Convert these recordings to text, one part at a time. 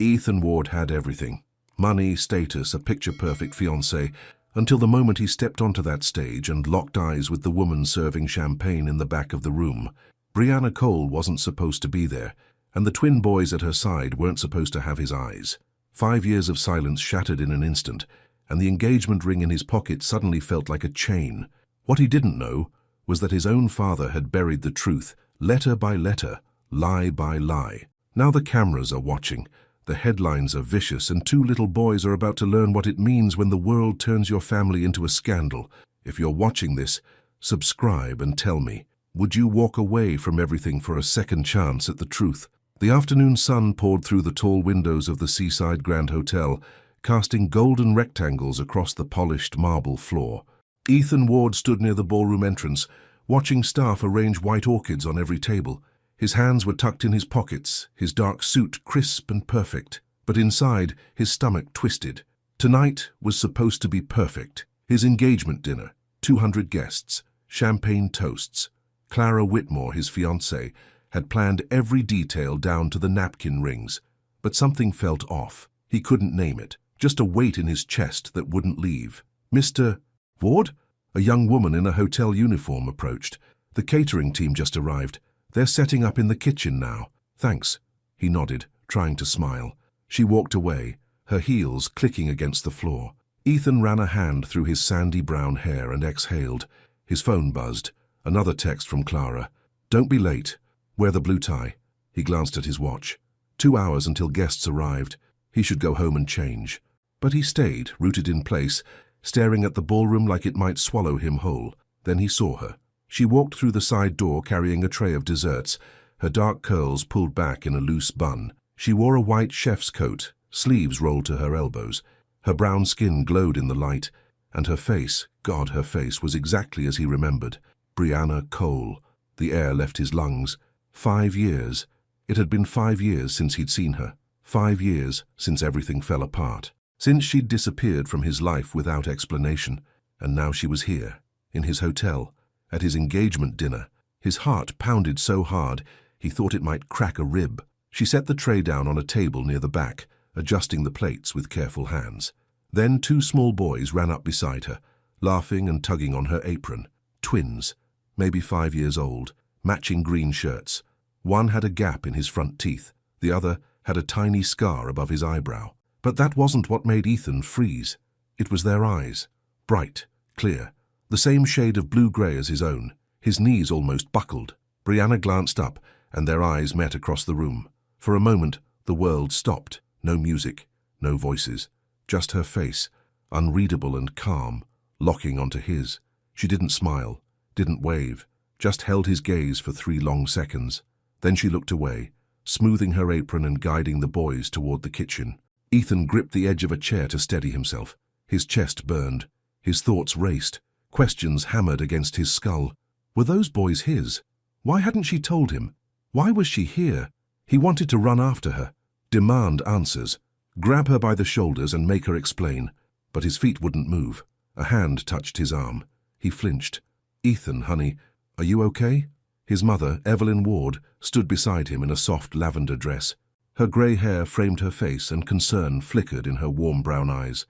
Ethan Ward had everything. Money, status, a picture-perfect fiancée, until the moment he stepped onto that stage and locked eyes with the woman serving champagne in the back of the room. Brianna Cole wasn't supposed to be there, and the twin boys at her side weren't supposed to have his eyes. 5 years of silence shattered in an instant, and the engagement ring in his pocket suddenly felt like a chain. What he didn't know was that his own father had buried the truth, letter by letter, lie by lie. Now the cameras are watching. The headlines are vicious, and 2 little boys are about to learn what it means when the world turns your family into a scandal. If you're watching this, subscribe and tell me, would you walk away from everything for a second chance at the truth? The afternoon sun poured through the tall windows of the Seaside Grand Hotel, casting golden rectangles across the polished marble floor. Ethan Ward stood near the ballroom entrance, watching staff arrange white orchids on every table. His hands were tucked in his pockets, his dark suit crisp and perfect, but inside his stomach twisted. Tonight was supposed to be perfect. His engagement dinner, 200 guests, champagne toasts. Clara Whitmore, his fiancée, had planned every detail down to the napkin rings, but something felt off. He couldn't name it, just a weight in his chest that wouldn't leave. "Mr. Ward?" A young woman in a hotel uniform approached. "The catering team just arrived. They're setting up in the kitchen now." "Thanks," he nodded, trying to smile. She walked away, her heels clicking against the floor. Ethan ran a hand through his sandy brown hair and exhaled. His phone buzzed. Another text from Clara. "Don't be late. Wear the blue tie." He glanced at his watch. 2 hours until guests arrived. He should go home and change. But he stayed, rooted in place, staring at the ballroom like it might swallow him whole. Then he saw her. She walked through the side door carrying a tray of desserts, her dark curls pulled back in a loose bun. She wore a white chef's coat, sleeves rolled to her elbows. Her brown skin glowed in the light, and her face, God, her face was exactly as he remembered. Brianna Cole. The air left his lungs. 5 years. It had been 5 years since he'd seen her. 5 years since everything fell apart. Since she'd disappeared from his life without explanation. And now she was here, in his hotel, at his engagement dinner. His heart pounded so hard, he thought it might crack a rib. She set the tray down on a table near the back, adjusting the plates with careful hands. Then 2 small boys ran up beside her, laughing and tugging on her apron. Twins, maybe 5 years old, matching green shirts. One had a gap in his front teeth, the other had a tiny scar above his eyebrow. But that wasn't what made Ethan freeze. It was their eyes. Bright, clear, the same shade of blue-gray as his own. His knees almost buckled. Brianna glanced up, and their eyes met across the room. For a moment, the world stopped. No music, no voices. Just her face, unreadable and calm, locking onto his. She didn't smile, didn't wave, just held his gaze for 3 long seconds. Then she looked away, smoothing her apron and guiding the boys toward the kitchen. Ethan gripped the edge of a chair to steady himself. His chest burned. His thoughts raced. Questions hammered against his skull. Were those boys his? Why hadn't she told him? Why was she here? He wanted to run after her, demand answers, grab her by the shoulders and make her explain. But his feet wouldn't move. A hand touched his arm. He flinched. "Ethan, honey, are you okay?" His mother, Evelyn Ward, stood beside him in a soft lavender dress. Her grey hair framed her face and concern flickered in her warm brown eyes.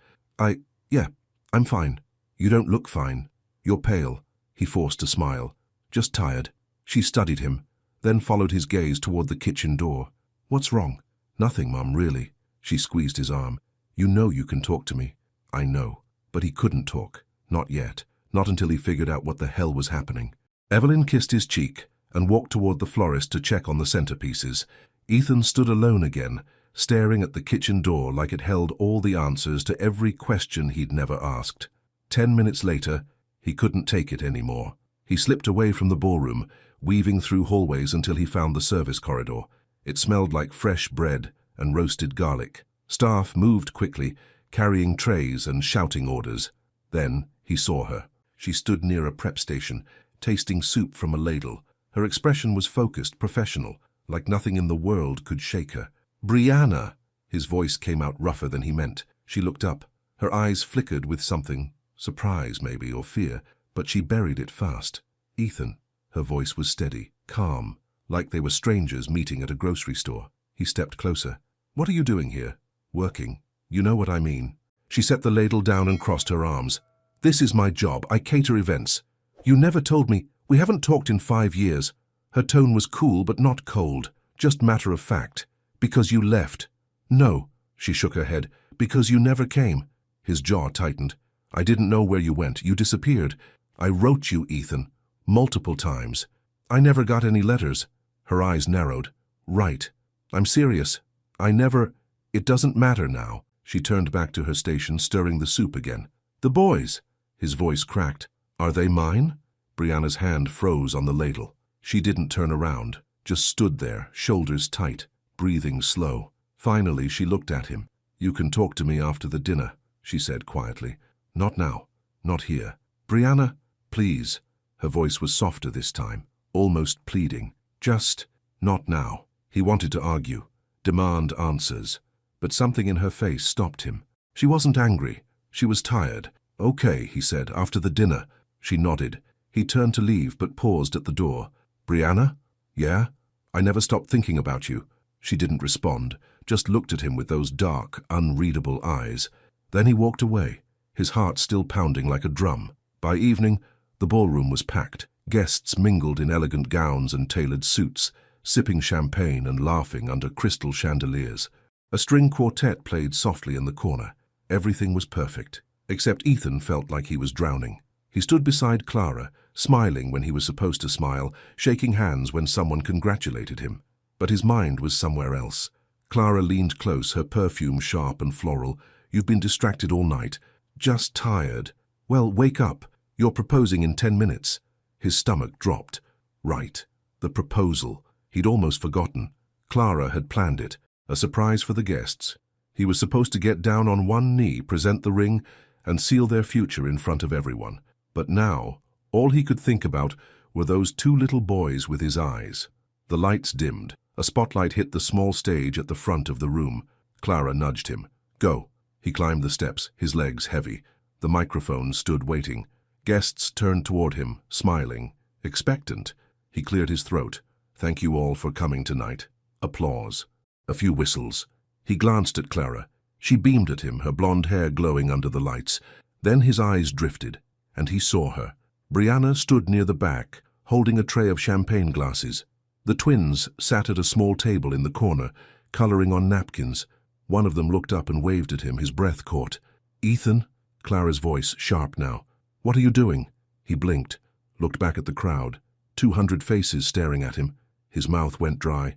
Yeah, I'm fine." "You don't look fine. You're pale." He forced a smile. "Just tired." She studied him, then followed his gaze toward the kitchen door. "What's wrong?" "Nothing, Mum, really." She squeezed his arm. "You know you can talk to me." "I know." But he couldn't talk. Not yet. Not until he figured out what the hell was happening. Evelyn kissed his cheek and walked toward the florist to check on the centerpieces. Ethan stood alone again, staring at the kitchen door like it held all the answers to every question he'd never asked. 10 minutes later, he couldn't take it anymore. He slipped away from the ballroom, weaving through hallways until he found the service corridor. It smelled like fresh bread and roasted garlic. Staff moved quickly, carrying trays and shouting orders. Then he saw her. She stood near a prep station, tasting soup from a ladle. Her expression was focused, professional, like nothing in the world could shake her. "Brianna!" His voice came out rougher than he meant. She looked up. Her eyes flickered with something, surprise maybe, or fear, but she buried it fast. "Ethan." Her voice was steady, calm, like they were strangers meeting at a grocery store. He stepped closer. What are you doing here? Working. You know what I mean. She set the ladle down and crossed her arms. This is my job. I cater events. You never told me. We haven't talked in 5 years. Her tone was cool but not cold, just matter of fact. Because you left. No, she shook her head. Because you never came. His jaw tightened. I didn't know where you went. You disappeared. I wrote you, Ethan. Multiple times. I never got any letters. Her eyes narrowed. Right. I'm serious. I never... It doesn't matter now. She turned back to her station, stirring the soup again. The boys. His voice cracked. Are they mine? Brianna's hand froze on the ladle. She didn't turn around, just stood there, shoulders tight, breathing slow. Finally, she looked at him. You can talk to me after the dinner, she said quietly. Not now. Not here. Brianna, please. Her voice was softer this time, almost pleading. Just, not now. He wanted to argue, demand answers, but something in her face stopped him. She wasn't angry. She was tired. Okay, he said, after the dinner. She nodded. He turned to leave but paused at the door. Brianna? Yeah? I never stopped thinking about you. She didn't respond, just looked at him with those dark, unreadable eyes. Then he walked away, his heart still pounding like a drum. By evening, the ballroom was packed. Guests mingled in elegant gowns and tailored suits, sipping champagne and laughing under crystal chandeliers. A string quartet played softly in the corner. Everything was perfect, except Ethan felt like he was drowning. He stood beside Clara, smiling when he was supposed to smile, shaking hands when someone congratulated him. But his mind was somewhere else. Clara leaned close, her perfume sharp and floral. You've been distracted all night. Just tired. Well, wake up. You're proposing in 10 minutes. His stomach dropped. Right. The proposal. He'd almost forgotten. Clara had planned it. A surprise for the guests. He was supposed to get down on one knee, present the ring, and seal their future in front of everyone. But now, all he could think about were those 2 little boys with his eyes. The lights dimmed. A spotlight hit the small stage at the front of the room. Clara nudged him. Go. He climbed the steps, his legs heavy. The microphone stood waiting. Guests turned toward him, smiling, expectant. He cleared his throat. Thank you all for coming tonight. Applause. A few whistles. He glanced at Clara. She beamed at him, her blonde hair glowing under the lights. Then his eyes drifted, and he saw her. Brianna stood near the back, holding a tray of champagne glasses. The twins sat at a small table in the corner, coloring on napkins. One of them looked up and waved at him, his breath caught. Ethan? Clara's voice, sharp now. What are you doing? He blinked, looked back at the crowd. 200 faces staring at him. His mouth went dry.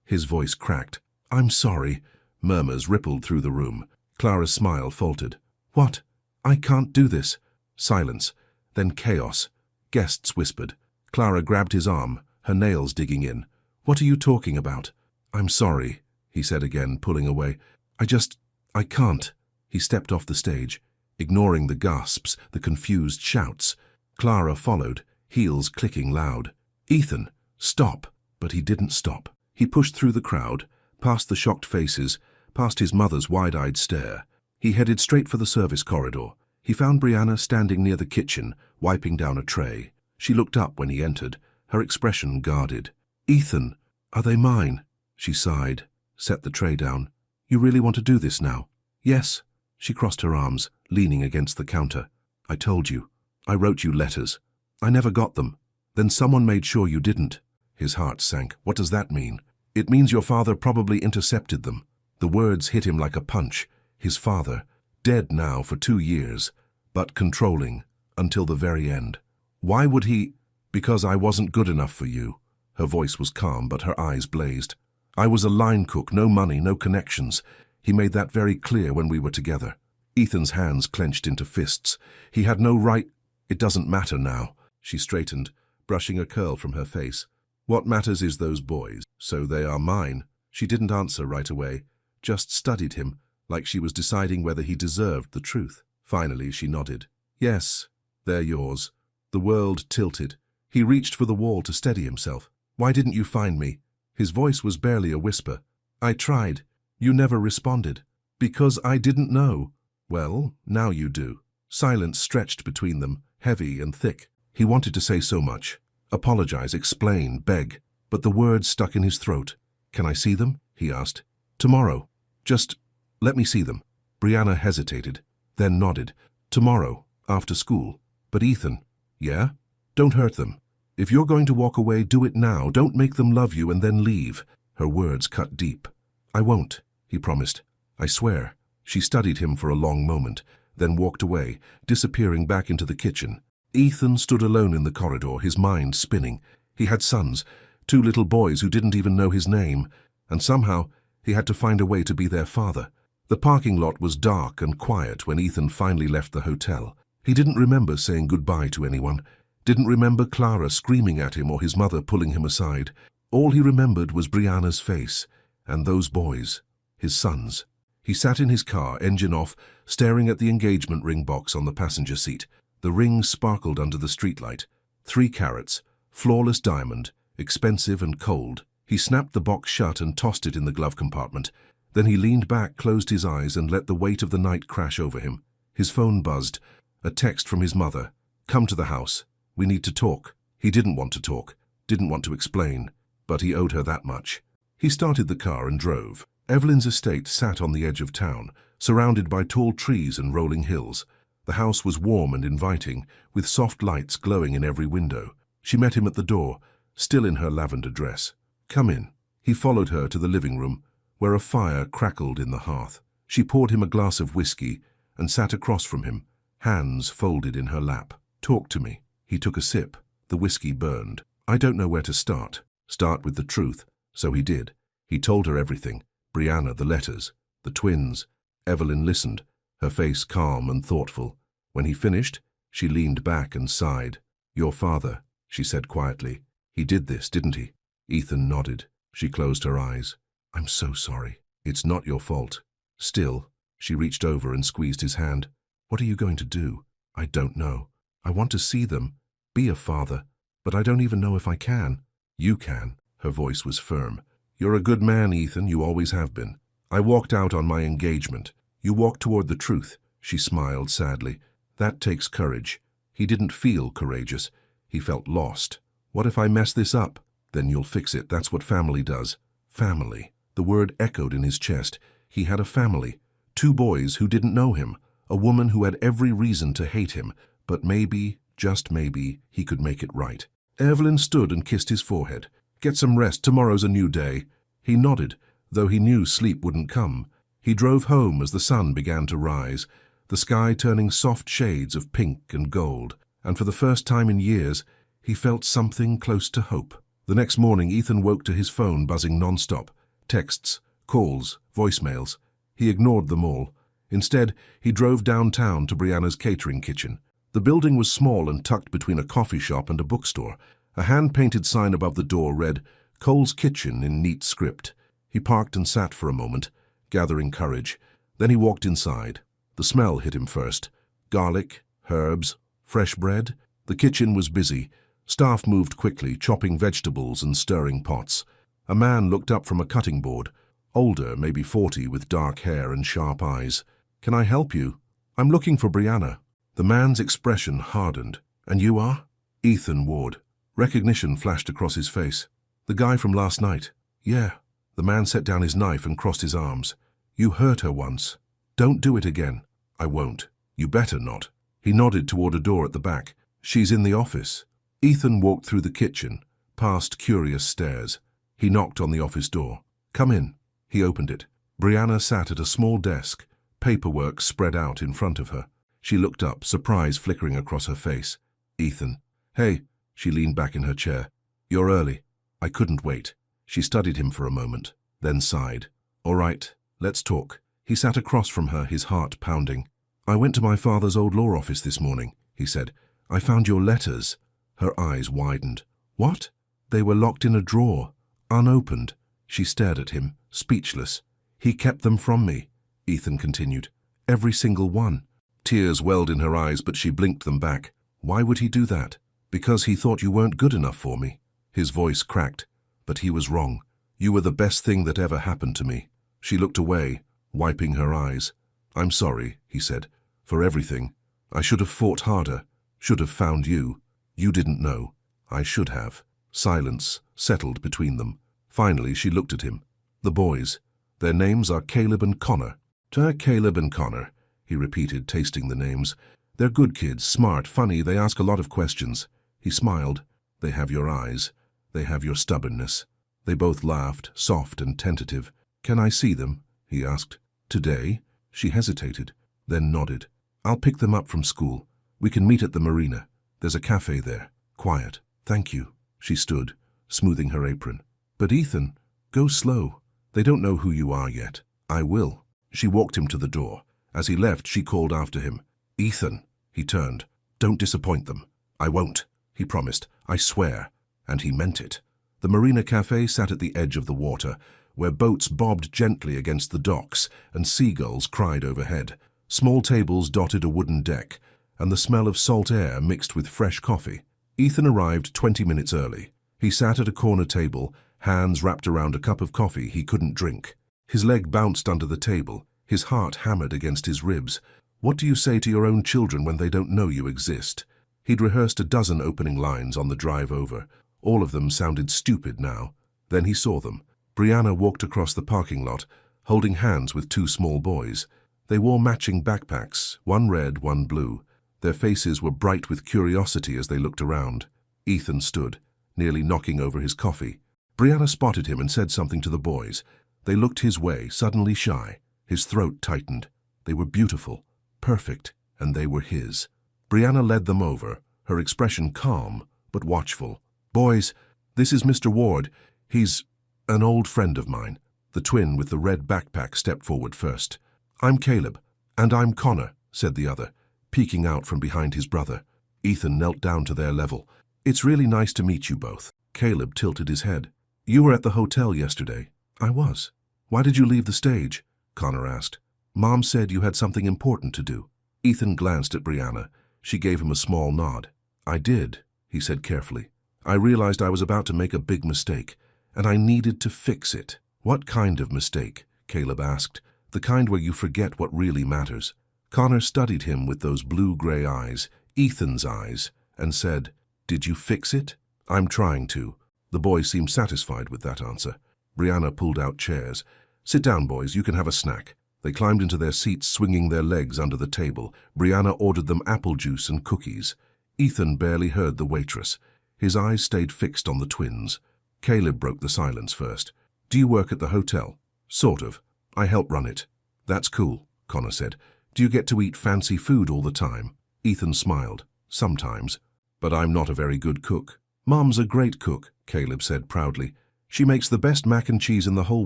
His voice cracked. I'm sorry. Murmurs rippled through the room. Clara's smile faltered. What? I can't do this. Silence. Then chaos. Guests whispered. Clara grabbed his arm, her nails digging in. What are you talking about? I'm sorry, he said again, pulling away. I can't. He stepped off the stage, ignoring the gasps, the confused shouts. Clara followed, heels clicking loud. Ethan, stop. But he didn't stop. He pushed through the crowd, past the shocked faces, past his mother's wide-eyed stare. He headed straight for the service corridor. He found Brianna standing near the kitchen, wiping down a tray. She looked up when he entered, her expression guarded. Ethan, are they mine? She sighed, set the tray down. You really want to do this now? Yes. She crossed her arms, leaning against the counter. I told you. I wrote you letters. I never got them. Then someone made sure you didn't. His heart sank. What does that mean? It means your father probably intercepted them. The words hit him like a punch. His father, dead now for 2 years, but controlling until the very end. Why would he? Because I wasn't good enough for you. Her voice was calm, but her eyes blazed. I was a line cook, no money, no connections. He made that very clear when we were together. Ethan's hands clenched into fists. He had no right. It doesn't matter now. She straightened, brushing a curl from her face. What matters is those boys, so they are mine. She didn't answer right away, just studied him, like she was deciding whether he deserved the truth. Finally, she nodded. Yes, they're yours. The world tilted. He reached for the wall to steady himself. Why didn't you find me? His voice was barely a whisper. I tried. You never responded. Because I didn't know. Well, now you do. Silence stretched between them, heavy and thick. He wanted to say so much. Apologize, explain, beg. But the words stuck in his throat. Can I see them? He asked. Tomorrow. Just let me see them. Brianna hesitated, then nodded. Tomorrow, after school. But Ethan, yeah? Don't hurt them. If you're going to walk away, do it now. Don't make them love you and then leave. Her words cut deep. I won't, he promised. I swear. She studied him for a long moment, then walked away, disappearing back into the kitchen. Ethan stood alone in the corridor, his mind spinning. He had sons, 2 little boys who didn't even know his name, and somehow he had to find a way to be their father. The parking lot was dark and quiet when Ethan finally left the hotel. He didn't remember saying goodbye to anyone, didn't remember Clara screaming at him or his mother pulling him aside. All he remembered was Brianna's face, and those boys, his sons. He sat in his car, engine off, staring at the engagement ring box on the passenger seat. The ring sparkled under the streetlight. 3 carats, flawless diamond, expensive and cold. He snapped the box shut and tossed it in the glove compartment. Then he leaned back, closed his eyes, and let the weight of the night crash over him. His phone buzzed. A text from his mother. Come to the house. We need to talk. He didn't want to talk, didn't want to explain, but he owed her that much. He started the car and drove. Evelyn's estate sat on the edge of town, surrounded by tall trees and rolling hills. The house was warm and inviting, with soft lights glowing in every window. She met him at the door, still in her lavender dress. Come in. He followed her to the living room, where a fire crackled in the hearth. She poured him a glass of whiskey and sat across from him, hands folded in her lap. Talk to me. He took a sip. The whiskey burned. I don't know where to start. Start with the truth. So he did. He told her everything. Brianna, the letters, the twins. Evelyn listened, her face calm and thoughtful. When he finished, she leaned back and sighed. Your father, she said quietly. He did this, didn't he? Ethan nodded. She closed her eyes. I'm so sorry. It's not your fault. Still, she reached over and squeezed his hand. What are you going to do? I don't know. I want to see them, be a father, but I don't even know if I can. You can. Her voice was firm. You're a good man, Ethan, you always have been. I walked out on my engagement. You walked toward the truth. She smiled sadly. That takes courage. He didn't feel courageous. He felt lost. What if I mess this up? Then you'll fix it. That's what family does. Family. The word echoed in his chest. He had a family. 2 boys who didn't know him. A woman who had every reason to hate him. But maybe, just maybe, he could make it right. Evelyn stood and kissed his forehead. Get some rest. Tomorrow's a new day. He nodded, though he knew sleep wouldn't come. He drove home as the sun began to rise, the sky turning soft shades of pink and gold, and for the first time in years, he felt something close to hope. The next morning, Ethan woke to his phone buzzing non-stop. Texts, calls, voicemails. He ignored them all. Instead, he drove downtown to Brianna's catering kitchen. The building was small and tucked between a coffee shop and a bookstore. A hand-painted sign above the door read, Cole's Kitchen in neat script. He parked and sat for a moment, gathering courage. Then he walked inside. The smell hit him first. Garlic, herbs, fresh bread. The kitchen was busy. Staff moved quickly, chopping vegetables and stirring pots. A man looked up from a cutting board, older, maybe 40, with dark hair and sharp eyes. Can I help you? I'm looking for Brianna. The man's expression hardened. And you are? Ethan Ward. Recognition flashed across his face. The guy from last night. Yeah. The man set down his knife and crossed his arms. You hurt her once. Don't do it again. I won't. You better not. He nodded toward a door at the back. She's in the office. Ethan walked through the kitchen, past curious stares. He knocked on the office door. Come in. He opened it. Brianna sat at a small desk, paperwork spread out in front of her. She looked up, surprise flickering across her face. Ethan. Hey. She leaned back in her chair. You're early. I couldn't wait. She studied him for a moment, then sighed. All right, let's talk. He sat across from her, his heart pounding. I went to my father's old law office this morning, he said. I found your letters. Her eyes widened. What? They were locked in a drawer, unopened. She stared at him, speechless. He kept them from me, Ethan continued. Every single one. Tears welled in her eyes, but she blinked them back. Why would he do that? Because he thought you weren't good enough for me. His voice cracked, but he was wrong. You were the best thing that ever happened to me. She looked away, wiping her eyes. I'm sorry, he said, for everything. I should have fought harder, should have found you. You didn't know. I should have. Silence settled between them. Finally, she looked at him. The boys. Their names are Caleb and Connor. Caleb and Connor, he repeated, tasting the names. They're good kids, smart, funny, they ask a lot of questions. He smiled. They have your eyes. They have your stubbornness. They both laughed, soft and tentative. Can I see them? He asked. Today? She hesitated, then nodded. I'll pick them up from school. We can meet at the marina. There's a cafe there. Quiet. Thank you. She stood, smoothing her apron. But Ethan, go slow. They don't know who you are yet. I will. She walked him to the door. As he left, she called after him. Ethan. He turned. Don't disappoint them. I won't, he promised. I swear. And he meant it. The Marina Cafe sat at the edge of the water, where boats bobbed gently against the docks and seagulls cried overhead. Small tables dotted a wooden deck, and the smell of salt air mixed with fresh coffee. Ethan arrived 20 minutes early. He sat at a corner table, hands wrapped around a cup of coffee he couldn't drink. His leg bounced under the table, his heart hammered against his ribs. What do you say to your own children when they don't know you exist? He'd rehearsed a dozen opening lines on the drive over. All of them sounded stupid now. Then he saw them. Brianna walked across the parking lot, holding hands with two small boys. They wore matching backpacks, one red, one blue. Their faces were bright with curiosity as they looked around. Ethan stood, nearly knocking over his coffee. Brianna spotted him and said something to the boys. They looked his way, suddenly shy. His throat tightened. They were beautiful, perfect, and they were his. Brianna led them over, her expression calm but watchful. Boys, this is Mr. Ward. He's an old friend of mine. The twin with the red backpack stepped forward first. I'm Caleb. And I'm Connor, said the other, peeking out from behind his brother. Ethan knelt down to their level. It's really nice to meet you both. Caleb tilted his head. You were at the hotel yesterday. I was. Why did you leave the stage? Connor asked. Mom said you had something important to do. Ethan glanced at Brianna. She gave him a small nod. I did, he said carefully. I realized I was about to make a big mistake, and I needed to fix it. What kind of mistake? Caleb asked. The kind where you forget what really matters. Connor studied him with those blue-gray eyes, Ethan's eyes, and said, Did you fix it? I'm trying to. The boys seemed satisfied with that answer. Brianna pulled out chairs. Sit down, boys, you can have a snack. They climbed into their seats, swinging their legs under the table. Brianna ordered them apple juice and cookies. Ethan barely heard the waitress. His eyes stayed fixed on the twins. Caleb broke the silence first. Do you work at the hotel? Sort of. I help run it. That's cool, Connor said. Do you get to eat fancy food all the time? Ethan smiled. Sometimes. But I'm not a very good cook. Mom's a great cook, Caleb said proudly. She makes the best mac and cheese in the whole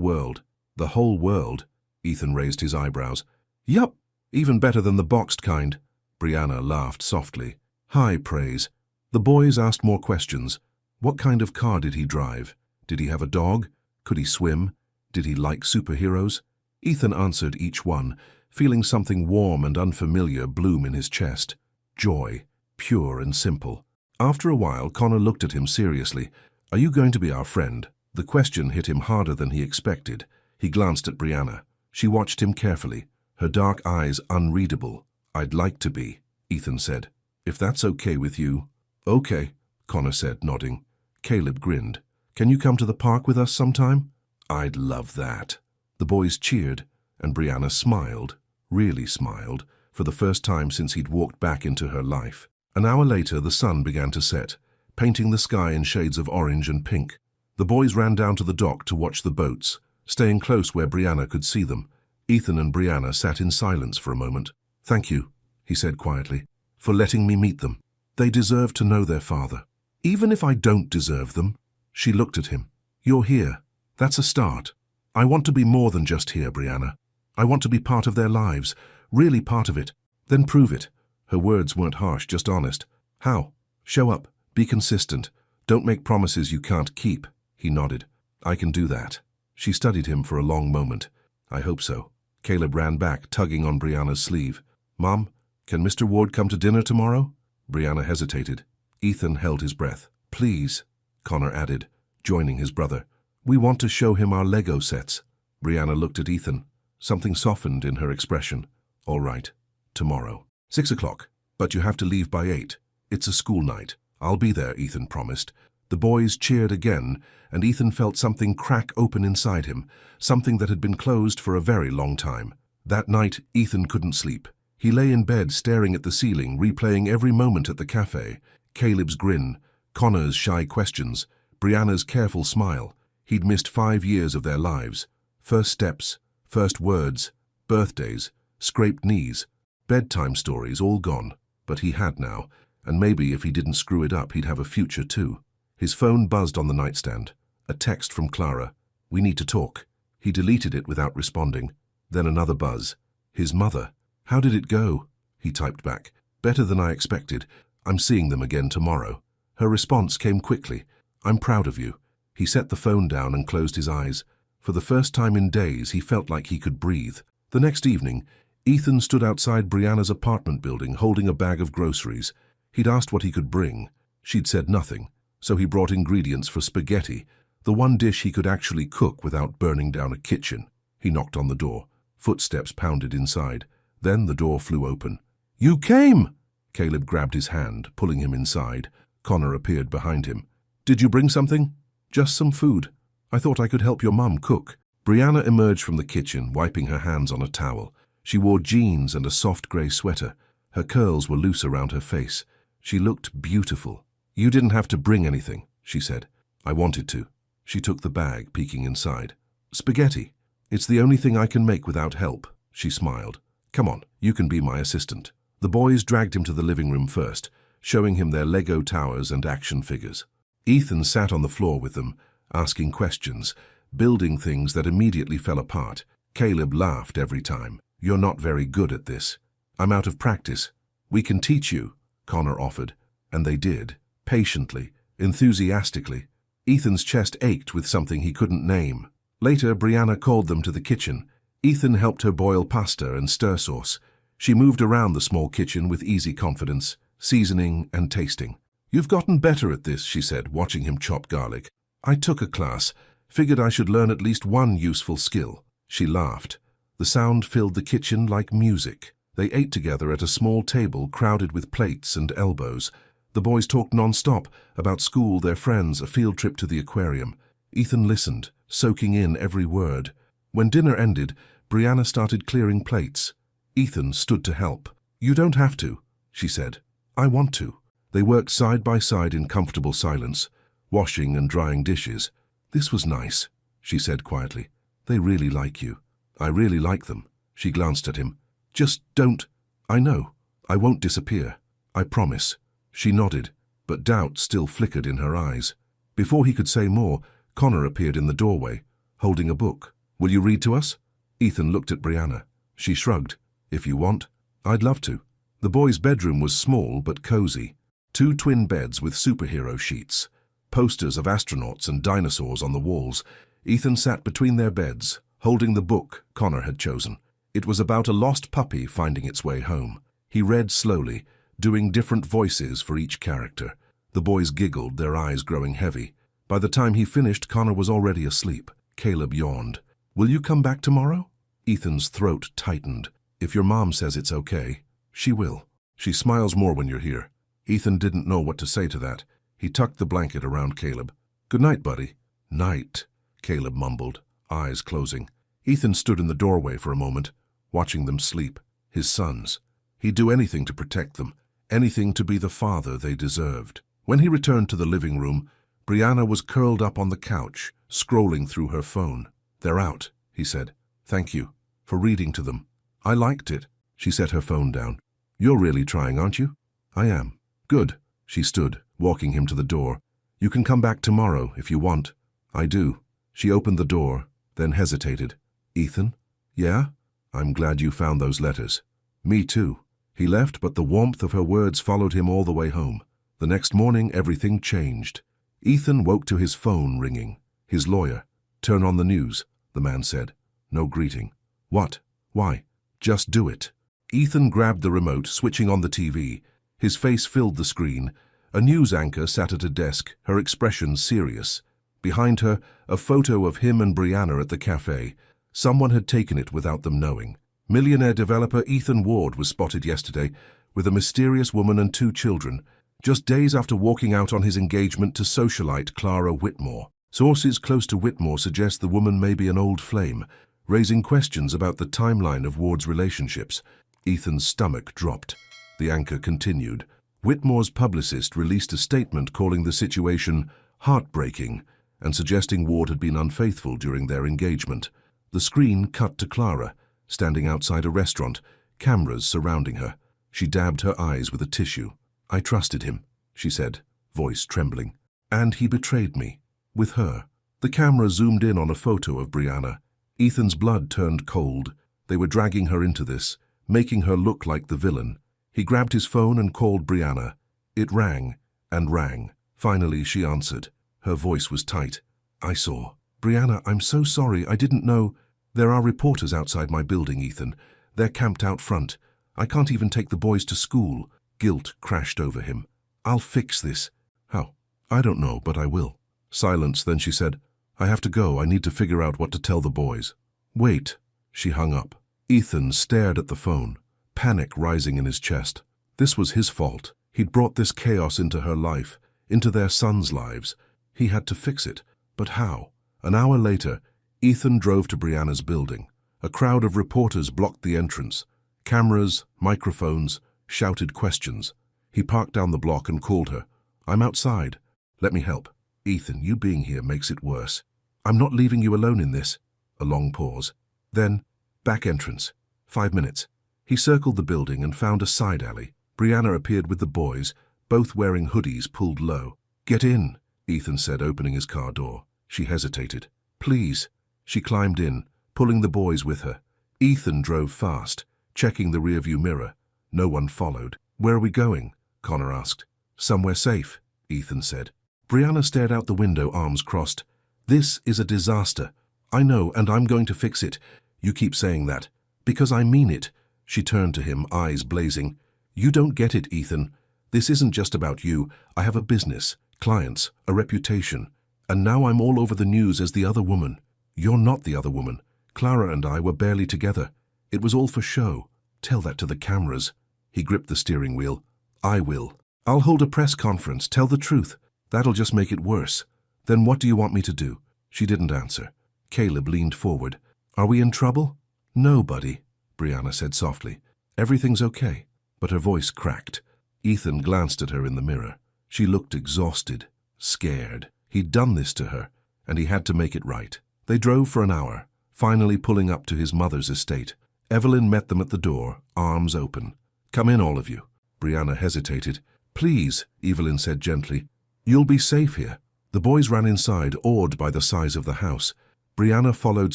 world. The whole world? Ethan raised his eyebrows. Yup, even better than the boxed kind. Brianna laughed softly. High praise. The boys asked more questions. What kind of car did he drive? Did he have a dog? Could he swim? Did he like superheroes? Ethan answered each one, feeling something warm and unfamiliar bloom in his chest. Joy, pure and simple. After a while, Connor looked at him seriously. Are you going to be our friend? The question hit him harder than he expected. He glanced at Brianna. She watched him carefully, her dark eyes unreadable. I'd like to be, Ethan said. If that's okay with you. Okay, Connor said, nodding. Caleb grinned. Can you come to the park with us sometime? I'd love that. The boys cheered, and Brianna smiled, really smiled, for the first time since he'd walked back into her life. An hour later, the sun began to set, painting the sky in shades of orange and pink. The boys ran down to the dock to watch the boats, staying close where Brianna could see them. Ethan and Brianna sat in silence for a moment. Thank you, he said quietly, for letting me meet them. They deserve to know their father. Even if I don't deserve them. She looked at him. You're here. That's a start. I want to be more than just here, Brianna. I want to be part of their lives, really part of it. Then prove it. Her words weren't harsh, just honest. How? Show up. Be consistent. Don't make promises you can't keep. He nodded. I can do that. She studied him for a long moment. I hope so. Caleb ran back, tugging on Brianna's sleeve. Mom, can Mr. Ward come to dinner tomorrow? Brianna hesitated. Ethan held his breath. Please, Connor added, joining his brother. We want to show him our Lego sets. Brianna looked at Ethan. Something softened in her expression. All right. Tomorrow. 6 o'clock. But you have to leave by 8. It's a school night. I'll be there, Ethan promised. The boys cheered again, and Ethan felt something crack open inside him, something that had been closed for a very long time. That night, Ethan couldn't sleep. He lay in bed staring at the ceiling, replaying every moment at the cafe. Caleb's grin, Connor's shy questions, Brianna's careful smile. He'd missed 5 years of their lives. First steps, first words, birthdays, scraped knees, bedtime stories, all gone. But he had now, and maybe if he didn't screw it up, he'd have a future too. His phone buzzed on the nightstand. A text from Clara. "We need to talk." He deleted it without responding. Then another buzz. His mother. "How did it go?" He typed back. "Better than I expected. I'm seeing them again tomorrow." Her response came quickly. "I'm proud of you." He set the phone down and closed his eyes. For the first time in days, he felt like he could breathe. The next evening, Ethan stood outside Brianna's apartment building holding a bag of groceries. He'd asked what he could bring. She'd said nothing, so he brought ingredients for spaghetti, the one dish he could actually cook without burning down a kitchen. He knocked on the door. Footsteps pounded inside. Then the door flew open. "You came!" Caleb grabbed his hand, pulling him inside. Connor appeared behind him. "Did you bring something?" "Just some food. I thought I could help your mum cook." Brianna emerged from the kitchen, wiping her hands on a towel. She wore jeans and a soft grey sweater. Her curls were loose around her face. She looked beautiful. "You didn't have to bring anything," she said. "I wanted to." She took the bag, peeking inside. "Spaghetti. It's the only thing I can make without help." She smiled. "Come on, you can be my assistant." The boys dragged him to the living room first, showing him their Lego towers and action figures. Ethan sat on the floor with them, asking questions, building things that immediately fell apart. Caleb laughed every time. "You're not very good at this." "I'm out of practice." "We can teach you," Connor offered. And they did, patiently, enthusiastically. Ethan's chest ached with something he couldn't name. Later, Brianna called them to the kitchen. Ethan helped her boil pasta and stir sauce. She moved around the small kitchen with easy confidence, seasoning and tasting. "You've gotten better at this," she said, watching him chop garlic. "I took a class. Figured I should learn at least one useful skill." She laughed. The sound filled the kitchen like music. They ate together at a small table crowded with plates and elbows. The boys talked non-stop about school, their friends, a field trip to the aquarium. Ethan listened, soaking in every word. When dinner ended, Brianna started clearing plates. Ethan stood to help. "You don't have to," she said. "I want to." They worked side by side in comfortable silence, washing and drying dishes. "This was nice," she said quietly. "They really like you." "I really like them." She glanced at him. "Just don't." "I know. I won't disappear. I promise." She nodded, but doubt still flickered in her eyes. Before he could say more, Connor appeared in the doorway, holding a book. "Will you read to us?" Ethan looked at Brianna. She shrugged. "If you want." "I'd love to." The boys' bedroom was small but cozy. 2 twin beds with superhero sheets. Posters of astronauts and dinosaurs on the walls. Ethan sat between their beds, holding the book Connor had chosen. It was about a lost puppy finding its way home. He read slowly, doing different voices for each character. The boys giggled, their eyes growing heavy. By the time he finished, Connor was already asleep. Caleb yawned. "Will you come back tomorrow?" Ethan's throat tightened. "If your mom says it's okay, she will. She smiles more when you're here." Ethan didn't know what to say to that. He tucked the blanket around Caleb. "Good night, buddy." "Night," Caleb mumbled, eyes closing. Ethan stood in the doorway for a moment, watching them sleep. His sons. He'd do anything to protect them, anything to be the father they deserved. When he returned to the living room, Brianna was curled up on the couch, scrolling through her phone. "They're out," he said. "Thank you for reading to them." "I liked it." She set her phone down. "You're really trying, aren't you?" "I am." "Good." She stood, walking him to the door. "You can come back tomorrow if you want." "I do." She opened the door, then hesitated. "Ethan?" "Yeah?" "I'm glad you found those letters." "Me too." He left, but the warmth of her words followed him all the way home. The next morning, everything changed. Ethan woke to his phone ringing. His lawyer. "Turn on the news," the man said. No greeting. "What? Why?" "Just do it." Ethan grabbed the remote, switching on the TV. His face filled the screen. A news anchor sat at a desk, her expression serious. Behind her, a photo of him and Brianna at the cafe. Someone had taken it without them knowing. Millionaire developer Ethan Ward was spotted yesterday with a mysterious woman and 2 children. just days after walking out on his engagement to socialite Clara Whitmore. Sources close to Whitmore suggest the woman may be an old flame, raising questions about the timeline of Ward's relationships. Ethan's stomach dropped. The anchor continued. Whitmore's publicist released a statement calling the situation heartbreaking and suggesting Ward had been unfaithful during their engagement. The screen cut to Clara, standing outside a restaurant, cameras surrounding her. She dabbed her eyes with a tissue. "I trusted him," she said, voice trembling. "And he betrayed me. With her." The camera zoomed in on a photo of Brianna. Ethan's blood turned cold. They were dragging her into this, making her look like the villain. He grabbed his phone and called Brianna. It rang and rang. Finally, she answered. Her voice was tight. "I saw." "Brianna, I'm so sorry. I didn't know." "There are reporters outside my building, Ethan. They're camped out front. I can't even take the boys to school." Guilt crashed over him. "I'll fix this." "How?" "I don't know, but I will." Silence, then she said, "I have to go. I need to figure out what to tell the boys." "Wait." She hung up. Ethan stared at the phone, panic rising in his chest. This was his fault. He'd brought this chaos into her life, into their sons' lives. He had to fix it. But how? An hour later, Ethan drove to Brianna's building. A crowd of reporters blocked the entrance. Cameras, microphones, shouted questions. He parked down the block and called her. "I'm outside. Let me help." "Ethan, you being here makes it worse." "I'm not leaving you alone in this." A long pause. Then, back entrance. 5 minutes. He circled the building and found a side alley. Brianna appeared with the boys, both wearing hoodies pulled low. "Get in," Ethan said, opening his car door. She hesitated. "Please." She climbed in, pulling the boys with her. Ethan drove fast, checking the rearview mirror. No one followed. "Where are we going?" Connor asked. "Somewhere safe," Ethan said. Brianna stared out the window, arms crossed. "This is a disaster. I know, and I'm going to fix it. You keep saying that. Because I mean it." She turned to him, eyes blazing. "You don't get it, Ethan. This isn't just about you. I have a business, clients, a reputation. And now I'm all over the news as the other woman. You're not the other woman. Clara and I were barely together. It was all for show. Tell that to the cameras." He gripped the steering wheel. "I will. I'll hold a press conference. Tell the truth. That'll just make it worse." "Then what do you want me to do?" She didn't answer. Caleb leaned forward. "Are we in trouble?" "No, buddy," Brianna said softly. "Everything's okay." But her voice cracked. Ethan glanced at her in the mirror. She looked exhausted, scared. He'd done this to her, and he had to make it right. They drove for an hour, finally pulling up to his mother's estate. Evelyn met them at the door, arms open. "Come in, all of you." Brianna hesitated. "Please," Evelyn said gently. "You'll be safe here." The boys ran inside, awed by the size of the house. Brianna followed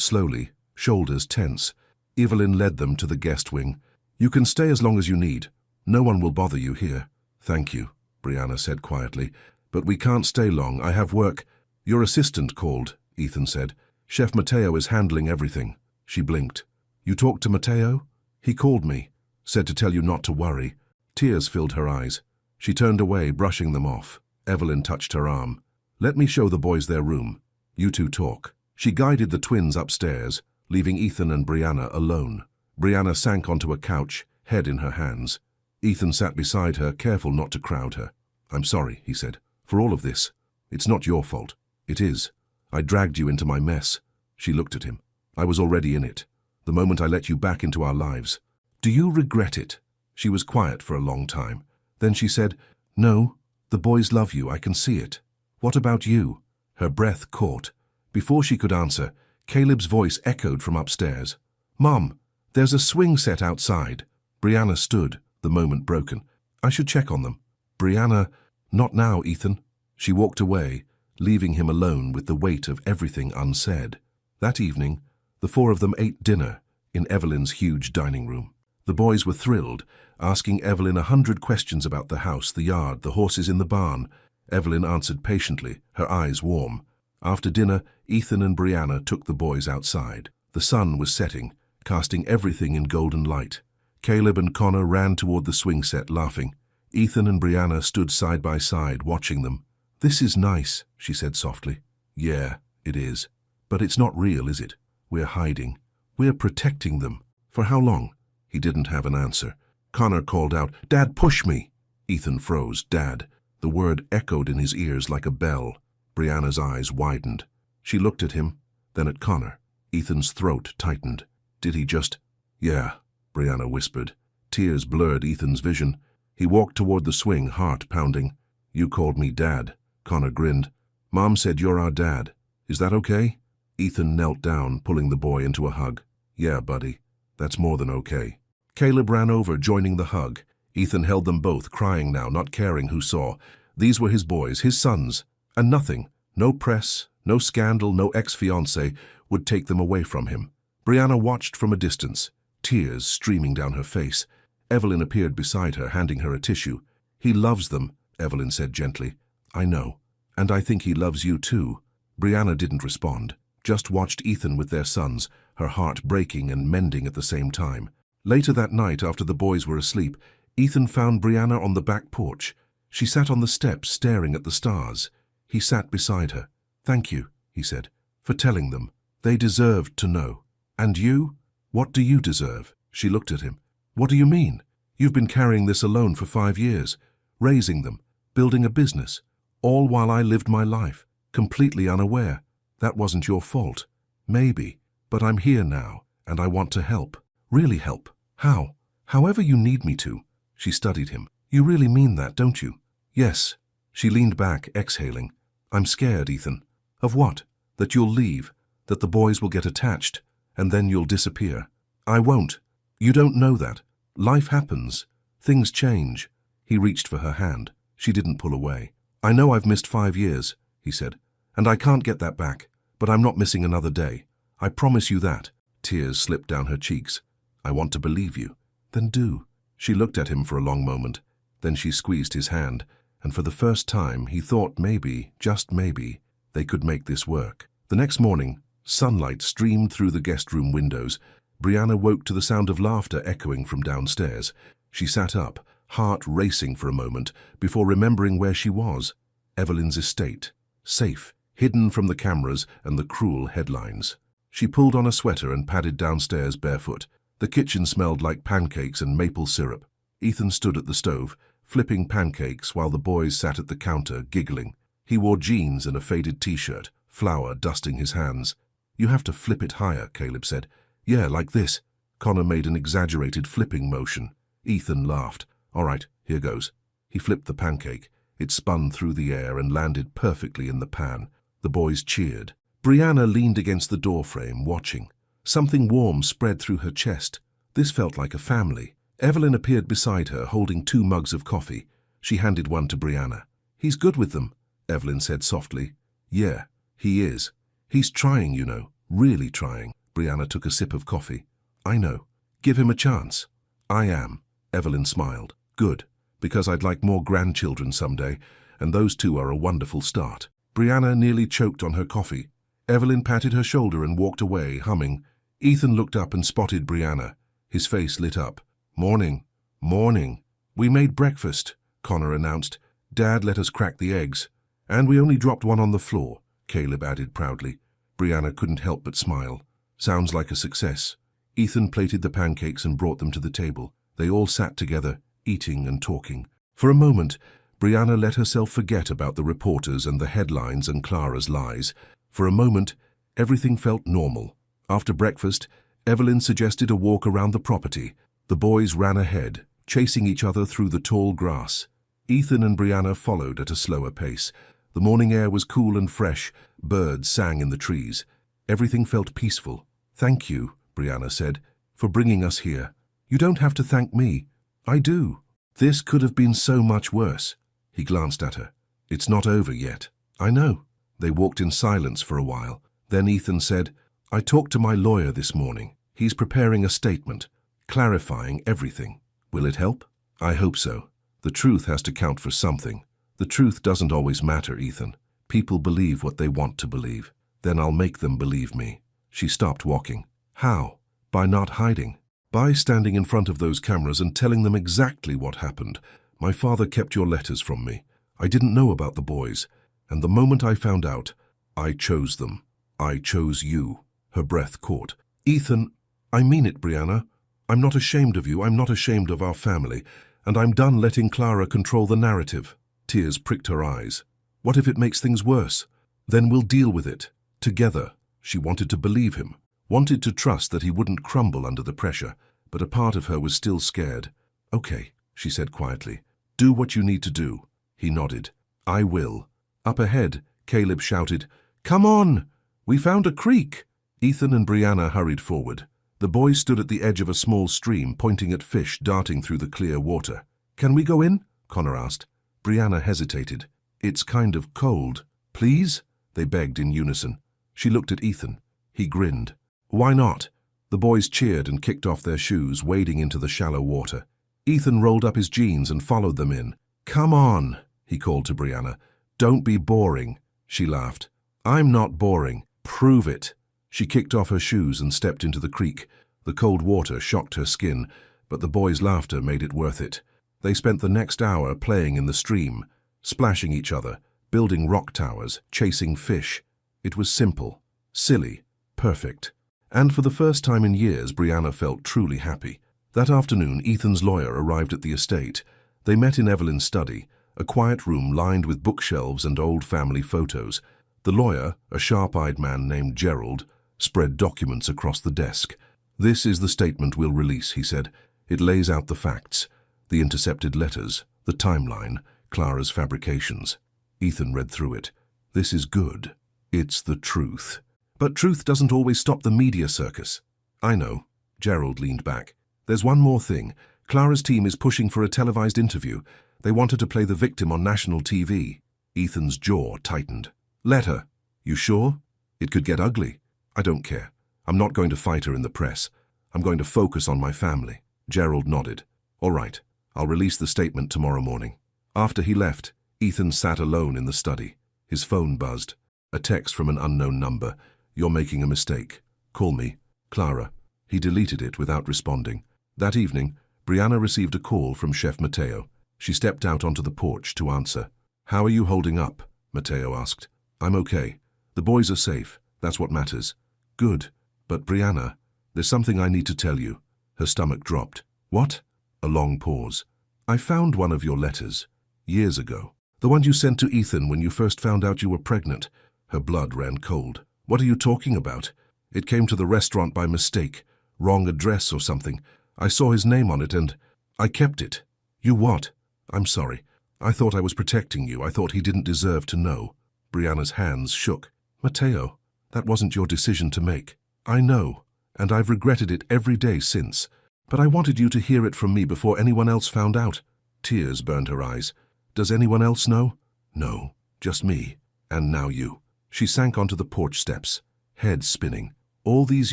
slowly, shoulders tense. Evelyn led them to the guest wing. "You can stay as long as you need. No one will bother you here." "Thank you," Brianna said quietly. "But we can't stay long. I have work." "Your assistant called," Ethan said. "Chef Mateo is handling everything." She blinked. "You talked to Mateo?" "He called me. Said to tell you not to worry." Tears filled her eyes. She turned away, brushing them off. Evelyn touched her arm. "Let me show the boys their room. You two talk." She guided the twins upstairs, leaving Ethan and Brianna alone. Brianna sank onto a couch, head in her hands. Ethan sat beside her, careful not to crowd her. "I'm sorry," he said, "for all of this. It's not your fault." "It is. I dragged you into my mess." She looked at him. "I was already in it, the moment I let you back into our lives." "Do you regret it?" She was quiet for a long time. Then she said, "No, the boys love you, I can see it." "What about you?" Her breath caught. Before she could answer, Caleb's voice echoed from upstairs. "Mom, there's a swing set outside." Brianna stood, the moment broken. "I should check on them." "Brianna, not now, Ethan." She walked away, leaving him alone with the weight of everything unsaid. That evening, the four of them ate dinner in Evelyn's huge dining room. The boys were thrilled, asking Evelyn 100 questions about the house, the yard, the horses in the barn. Evelyn answered patiently, her eyes warm. After dinner, Ethan and Brianna took the boys outside. The sun was setting, casting everything in golden light. Caleb and Connor ran toward the swing set, laughing. Ethan and Brianna stood side by side, watching them. "This is nice," she said softly. "Yeah, it is. But it's not real, is it? We're hiding. We're protecting them. For how long?" He didn't have an answer. Connor called out, "Dad, push me!" Ethan froze. "Dad." The word echoed in his ears like a bell. Brianna's eyes widened. She looked at him, then at Connor. Ethan's throat tightened. Did he just— Yeah, Brianna whispered. Tears blurred Ethan's vision. He walked toward the swing, heart pounding. You called me Dad. Connor grinned. Mom said you're our dad. Is that okay? Ethan knelt down, pulling the boy into a hug. Yeah, buddy. That's more than okay. Caleb ran over, joining the hug. Ethan held them both, crying now, not caring who saw. These were his boys, his sons, and nothing, no press, no scandal, no ex-fiancé would take them away from him. Brianna watched from a distance, tears streaming down her face. Evelyn appeared beside her, handing her a tissue. He loves them, Evelyn said gently. I know, and I think he loves you too. Brianna didn't respond, just watched Ethan with their sons, her heart breaking and mending at the same time. Later that night, after the boys were asleep, Ethan found Brianna on the back porch. She sat on the steps, staring at the stars. He sat beside her. Thank you, he said, for telling them. They deserved to know. And you? What do you deserve? She looked at him. What do you mean? You've been carrying this alone for 5 years, raising them, building a business, all while I lived my life, completely unaware. That wasn't your fault. Maybe, but I'm here now, and I want to help. Really help. How? However you need me to. She studied him. You really mean that, don't you? Yes. She leaned back, exhaling. I'm scared, Ethan. Of what? That you'll leave, that the boys will get attached, and then you'll disappear. I won't. You don't know that. Life happens. Things change. He reached for her hand. She didn't pull away. I know I've missed 5 years, he said, and I can't get that back, but I'm not missing another day. I promise you that. Tears slipped down her cheeks. I want to believe you. Then do. She looked at him for a long moment. Then she squeezed his hand, and for the first time he thought maybe, just maybe, they could make this work. The next morning, sunlight streamed through the guest room windows. Brianna woke to the sound of laughter echoing from downstairs. She sat up, heart racing for a moment, before remembering where she was. Evelyn's estate. Safe, hidden from the cameras and the cruel headlines. She pulled on a sweater and padded downstairs barefoot. The kitchen smelled like pancakes and maple syrup. Ethan stood at the stove, flipping pancakes while the boys sat at the counter, giggling. He wore jeans and a faded t-shirt, flour dusting his hands. You have to flip it higher, Caleb said. Yeah, like this. Connor made an exaggerated flipping motion. Ethan laughed. All right, here goes. He flipped the pancake. It spun through the air and landed perfectly in the pan. The boys cheered. Brianna leaned against the doorframe, watching. Something warm spread through her chest. This felt like a family. Evelyn appeared beside her, holding 2 mugs of coffee. She handed one to Brianna. He's good with them, Evelyn said softly. Yeah, he is. He's trying, you know, really trying. Brianna took a sip of coffee. I know. Give him a chance. I am. Evelyn smiled. Good, because I'd like more grandchildren someday, and those 2 are a wonderful start. Brianna nearly choked on her coffee. Evelyn patted her shoulder and walked away, humming. Ethan looked up and spotted Brianna. His face lit up. Morning. Morning. We made breakfast, Connor announced. Dad let us crack the eggs. And we only dropped one on the floor, Caleb added proudly. Brianna couldn't help but smile. Sounds like a success. Ethan plated the pancakes and brought them to the table. They all sat together, eating and talking. For a moment, Brianna let herself forget about the reporters and the headlines and Clara's lies. For a moment, everything felt normal. After breakfast, Evelyn suggested a walk around the property. The boys ran ahead, chasing each other through the tall grass. Ethan and Brianna followed at a slower pace. The morning air was cool and fresh. Birds sang in the trees. Everything felt peaceful. Thank you, Brianna said, for bringing us here. You don't have to thank me. I do. This could have been so much worse. He glanced at her. It's not over yet. I know. They walked in silence for a while. Then Ethan said, I talked to my lawyer this morning. He's preparing a statement, clarifying everything. Will it help? I hope so. The truth has to count for something. The truth doesn't always matter, Ethan. People believe what they want to believe. Then I'll make them believe me. She stopped walking. How? By not hiding. By standing in front of those cameras and telling them exactly what happened. My father kept your letters from me. I didn't know about the boys. And the moment I found out, I chose them. I chose you. Her breath caught. Ethan, I mean it, Brianna. I'm not ashamed of you. I'm not ashamed of our family. And I'm done letting Clara control the narrative. Tears pricked her eyes. What if it makes things worse? Then we'll deal with it. Together. She wanted to believe him, wanted to trust that he wouldn't crumble under the pressure, but a part of her was still scared. Okay, she said quietly. Do what you need to do. He nodded. I will. Up ahead, Caleb shouted, Come on! We found a creek! Ethan and Brianna hurried forward. The boys stood at the edge of a small stream, pointing at fish darting through the clear water. Can we go in? Connor asked. Brianna hesitated. It's kind of cold. Please? They begged in unison. She looked at Ethan. He grinned. Why not? The boys cheered and kicked off their shoes, wading into the shallow water. Ethan rolled up his jeans and followed them in. Come on, he called to Brianna. Don't be boring. She laughed. I'm not boring. Prove it. She kicked off her shoes and stepped into the creek. The cold water shocked her skin, but the boys' laughter made it worth it. They spent the next hour playing in the stream, splashing each other, building rock towers, chasing fish. It was simple, silly, perfect. And for the first time in years, Brianna felt truly happy. That afternoon, Ethan's lawyer arrived at the estate. They met in Evelyn's study, a quiet room lined with bookshelves and old family photos. The lawyer, a sharp-eyed man named Gerald, spread documents across the desk. This is the statement we'll release, he said. It lays out the facts, the intercepted letters, the timeline, Clara's fabrications. Ethan read through it. This is good. It's the truth. But truth doesn't always stop the media circus. I know. Gerald leaned back. There's one more thing. Clara's team is pushing for a televised interview. They want her to play the victim on national TV. Ethan's jaw tightened. Let her. You sure? It could get ugly. I don't care. I'm not going to fight her in the press. I'm going to focus on my family. Gerald nodded. All right. I'll release the statement tomorrow morning. After he left, Ethan sat alone in the study. His phone buzzed. A text from an unknown number. You're making a mistake. Call me. Clara. He deleted it without responding. That evening, Brianna received a call from Chef Mateo. She stepped out onto the porch to answer. How are you holding up? Mateo asked. I'm okay. The boys are safe. That's what matters. Good. But Brianna, there's something I need to tell you. Her stomach dropped. What? A long pause. I found one of your letters. Years ago. The one you sent to Ethan when you first found out you were pregnant. Her blood ran cold. What are you talking about? It came to the restaurant by mistake. Wrong address or something. I saw his name on it and I kept it. You what? I'm sorry. I thought I was protecting you. I thought he didn't deserve to know. Brianna's hands shook. Mateo, that wasn't your decision to make. I know, and I've regretted it every day since. But I wanted you to hear it from me before anyone else found out. Tears burned her eyes. Does anyone else know? No, just me. And now you. She sank onto the porch steps, head spinning. All these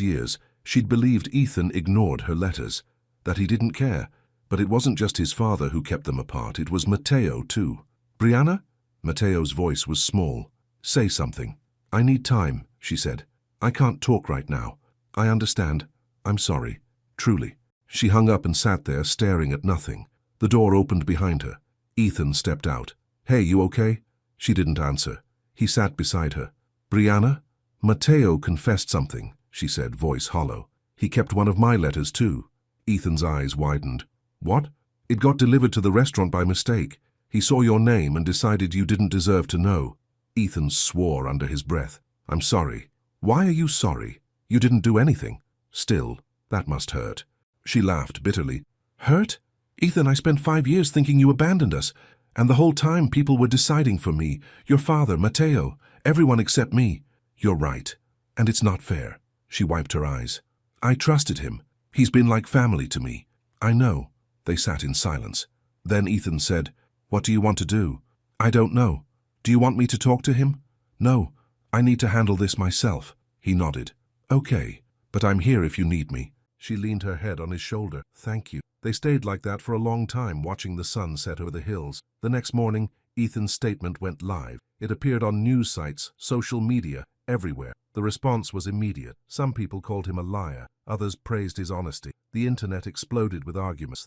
years, she'd believed Ethan ignored her letters, that he didn't care. But it wasn't just his father who kept them apart, it was Mateo too. Brianna? Mateo's voice was small. Say something. I need time, she said. I can't talk right now. I understand. I'm sorry. Truly. She hung up and sat there staring at nothing. The door opened behind her. Ethan stepped out. Hey, you okay? She didn't answer. He sat beside her. Brianna? Mateo confessed something, she said, voice hollow. He kept one of my letters too. Ethan's eyes widened. What? It got delivered to the restaurant by mistake. He saw your name and decided you didn't deserve to know. Ethan swore under his breath. I'm sorry. Why are you sorry? You didn't do anything. Still, that must hurt. She laughed bitterly. Hurt? Ethan, I spent 5 years thinking you abandoned us. And the whole time people were deciding for me. Your father, Mateo, everyone except me. You're right. And it's not fair. She wiped her eyes. I trusted him. He's been like family to me. I know. They sat in silence. Then Ethan said, What do you want to do? I don't know. Do you want me to talk to him? No. I need to handle this myself. He nodded. Okay, but I'm here if you need me. She leaned her head on his shoulder. Thank you. They stayed like that for a long time, watching the sun set over the hills. The next morning, Ethan's statement went live. It appeared on news sites, social media, everywhere. The response was immediate. Some people called him a liar. Others praised his honesty. The internet exploded with arguments,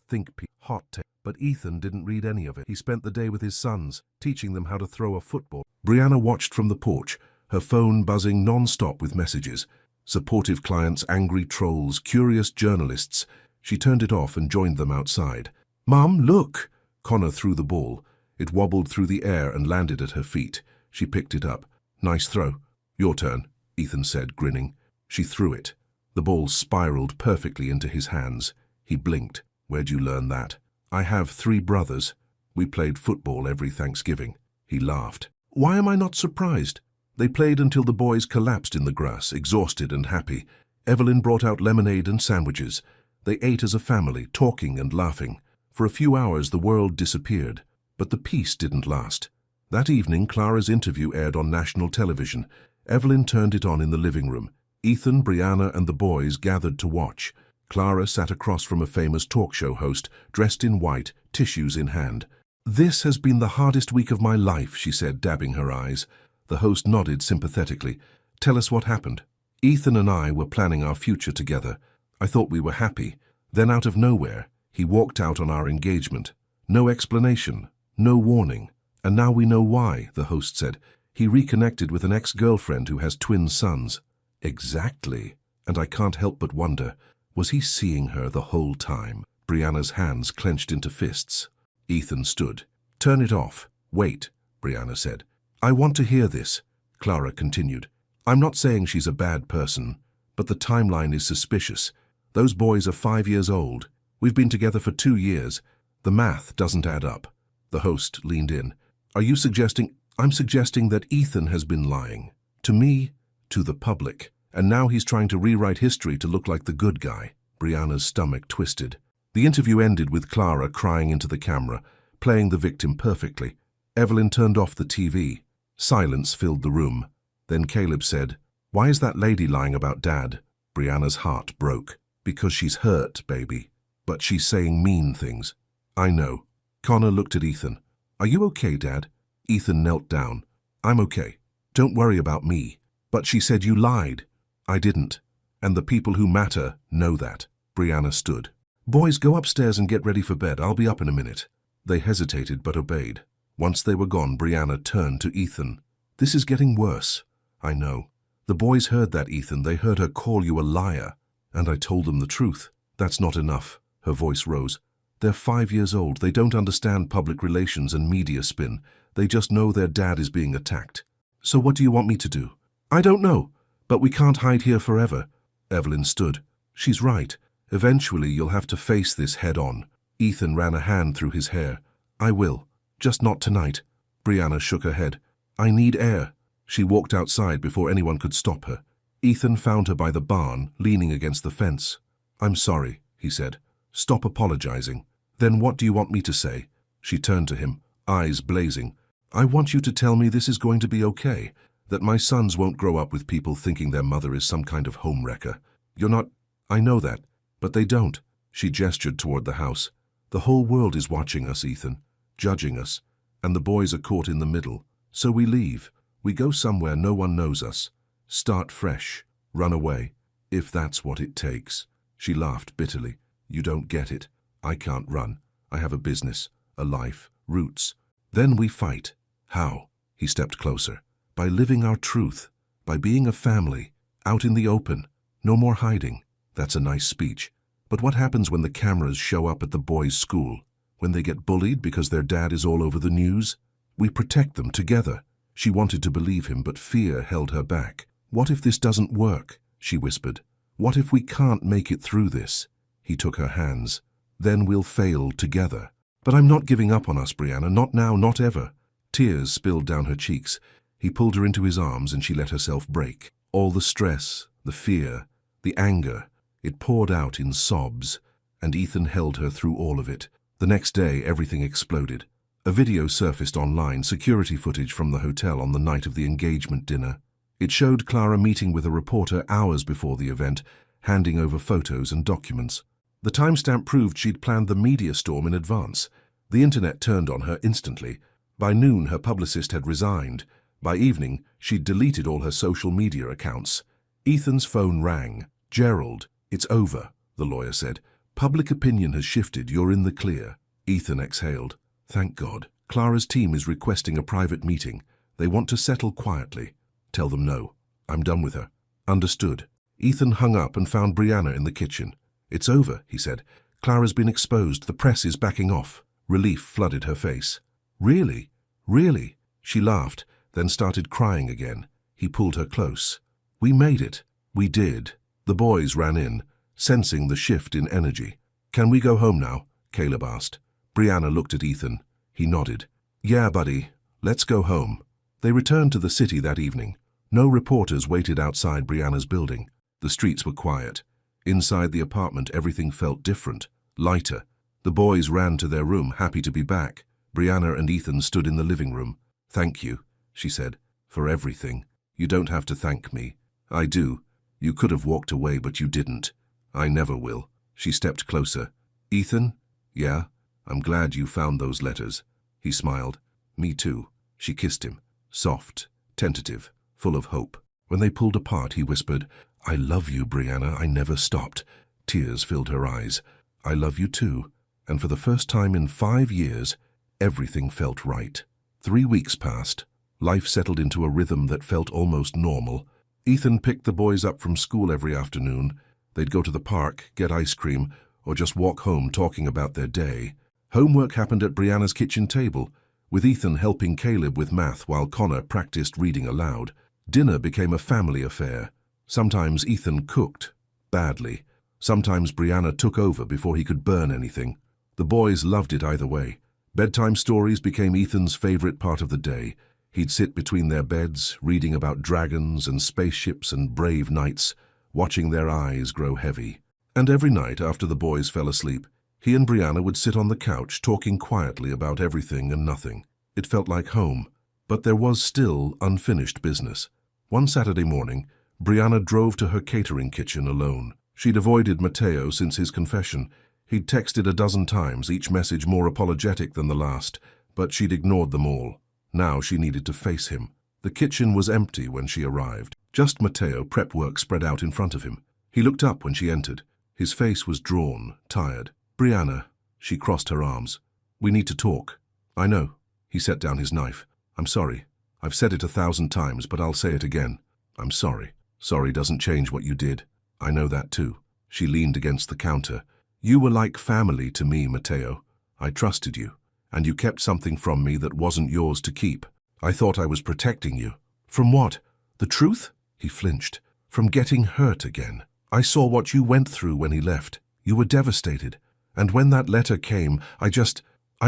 hot take. But Ethan didn't read any of it. He spent the day with his sons, teaching them how to throw a football. Brianna watched from the porch, her phone buzzing non-stop with messages. Supportive clients, angry trolls, curious journalists. She turned it off and joined them outside. Mom, look! Connor threw the ball. It wobbled through the air and landed at her feet. She picked it up. "Nice throw." "Your turn," Ethan said, grinning. She threw it. The ball spiraled perfectly into his hands. He blinked. "Where'd you learn that?" "I have 3 brothers. We played football every Thanksgiving." He laughed. "Why am I not surprised?" They played until the boys collapsed in the grass, exhausted and happy. Evelyn brought out lemonade and sandwiches. They ate as a family, talking and laughing. For a few hours the world disappeared, but the peace didn't last. That evening, Clara's interview aired on national television. Evelyn turned it on in the living room. Ethan, Brianna, and the boys gathered to watch. Clara sat across from a famous talk show host, dressed in white, tissues in hand. "This has been the hardest week of my life," she said, dabbing her eyes. The host nodded sympathetically. "Tell us what happened." "Ethan and I were planning our future together. I thought we were happy. Then out of nowhere, he walked out on our engagement. No explanation, no warning. And now we know why," the host said. "He reconnected with an ex-girlfriend who has twin sons." "Exactly. And I can't help but wonder, was he seeing her the whole time?" Brianna's hands clenched into fists. Ethan stood. "Turn it off. Wait," Brianna said. "I want to hear this," Clara continued. "I'm not saying she's a bad person, but the timeline is suspicious. Those boys are 5 years old. We've been together for 2 years. The math doesn't add up." The host leaned in. "Are you suggesting—" "I'm suggesting that Ethan has been lying. To me, to the public. And now he's trying to rewrite history to look like the good guy." Brianna's stomach twisted. The interview ended with Clara crying into the camera, playing the victim perfectly. Evelyn turned off the TV. Silence filled the room. Then Caleb said, "Why is that lady lying about Dad?" Brianna's heart broke. "Because she's hurt, baby. But she's saying mean things." "I know." Connor looked at Ethan. "Are you okay, Dad?" Ethan knelt down. "I'm okay. Don't worry about me." "But she said you lied." "I didn't. And the people who matter know that." Brianna stood. "Boys, go upstairs and get ready for bed. I'll be up in a minute." They hesitated but obeyed. Once they were gone, Brianna turned to Ethan. "This is getting worse." "I know. The boys heard that, Ethan. They heard her call you a liar. And I told them the truth." "That's not enough." Her voice rose. "They're 5 years old. They don't understand public relations and media spin. They just know their dad is being attacked." "So what do you want me to do?" "I don't know. But we can't hide here forever." Evelyn stood. "She's right. Eventually you'll have to face this head on." Ethan ran a hand through his hair. "I will. Just not tonight." Brianna shook her head. "I need air." She walked outside before anyone could stop her. Ethan found her by the barn, leaning against the fence. "I'm sorry," he said. "Stop apologizing." "Then what do you want me to say?" She turned to him, eyes blazing. "I want you to tell me this is going to be okay, that my sons won't grow up with people thinking their mother is some kind of homewrecker. You're not— I know that, but they don't." She gestured toward the house. "The whole world is watching us, Ethan, judging us, and the boys are caught in the middle. So we leave. We go somewhere no one knows us. Start fresh. Run away. If that's what it takes." She laughed bitterly. "You don't get it. I can't run. I have a business, a life, roots. Then we fight." "How?" He stepped closer. "By living our truth. By being a family. Out in the open. No more hiding." "That's a nice speech. But what happens when the cameras show up at the boys' school? When they get bullied because their dad is all over the news? We protect them together." She wanted to believe him, but fear held her back. "What if this doesn't work?" she whispered. "What if we can't make it through this?" He took her hands. "Then we'll fail together." "But I'm not giving up on us, Brianna. Not now, not ever." Tears spilled down her cheeks. He pulled her into his arms and she let herself break. All the stress, the fear, the anger, it poured out in sobs, and Ethan held her through all of it. The next day, everything exploded. A video surfaced online, security footage from the hotel on the night of the engagement dinner. It showed Clara meeting with a reporter hours before the event, handing over photos and documents. The timestamp proved she'd planned the media storm in advance. The internet turned on her instantly. By noon, her publicist had resigned. By evening, she'd deleted all her social media accounts. Ethan's phone rang. "Gerald, it's over," the lawyer said. "Public opinion has shifted. You're in the clear." Ethan exhaled. "Thank God. Clara's team is requesting a private meeting. They want to settle quietly." "Tell them no. I'm done with her." "Understood." Ethan hung up and found Brianna in the kitchen. "It's over," he said. "Clara's been exposed. The press is backing off." Relief flooded her face. Really? Really? She laughed, then started crying again. He pulled her close. We made it. We did. The boys ran in, sensing the shift in energy. Can we go home now? Caleb asked. Brianna looked at Ethan. He nodded. Yeah, buddy. Let's go home. They returned to the city that evening. No reporters waited outside Brianna's building. The streets were quiet. Inside the apartment, everything felt different, lighter. The boys ran to their room, happy to be back. Brianna and Ethan stood in the living room. Thank you, she said, for everything. You don't have to thank me. I do. You could have walked away, but you didn't. I never will. She stepped closer. Ethan? Yeah? I'm glad you found those letters. He smiled. Me too. She kissed him. Soft, tentative, full of hope. When they pulled apart, he whispered, I love you, Brianna. I never stopped. Tears filled her eyes. I love you too. And for the first time in 5 years, everything felt right. 3 weeks passed. Life settled into a rhythm that felt almost normal. Ethan picked the boys up from school every afternoon. They'd go to the park, get ice cream, or just walk home talking about their day. Homework happened at Brianna's kitchen table, with Ethan helping Caleb with math while Connor practiced reading aloud. Dinner became a family affair. Sometimes Ethan cooked, badly. Sometimes Brianna took over before he could burn anything. The boys loved it either way. Bedtime stories became Ethan's favorite part of the day. He'd sit between their beds, reading about dragons and spaceships and brave knights, watching their eyes grow heavy. And every night after the boys fell asleep, he and Brianna would sit on the couch talking quietly about everything and nothing. It felt like home, but there was still unfinished business. One Saturday morning, Brianna drove to her catering kitchen alone. She'd avoided Matteo since his confession. He'd texted a dozen times, each message more apologetic than the last, but she'd ignored them all. Now she needed to face him. The kitchen was empty when she arrived. Just Matteo, prep work spread out in front of him. He looked up when she entered. His face was drawn, tired. Brianna, she crossed her arms. We need to talk. I know. He set down his knife. I'm sorry. I've said it 1,000 times, but I'll say it again. I'm sorry. Sorry doesn't change what you did. I know that too. She leaned against the counter. You were like family to me, Matteo. I trusted you, and you kept something from me that wasn't yours to keep. I thought I was protecting you. From what? The truth? He flinched. From getting hurt again. I saw what you went through when he left. You were devastated. And when that letter came, I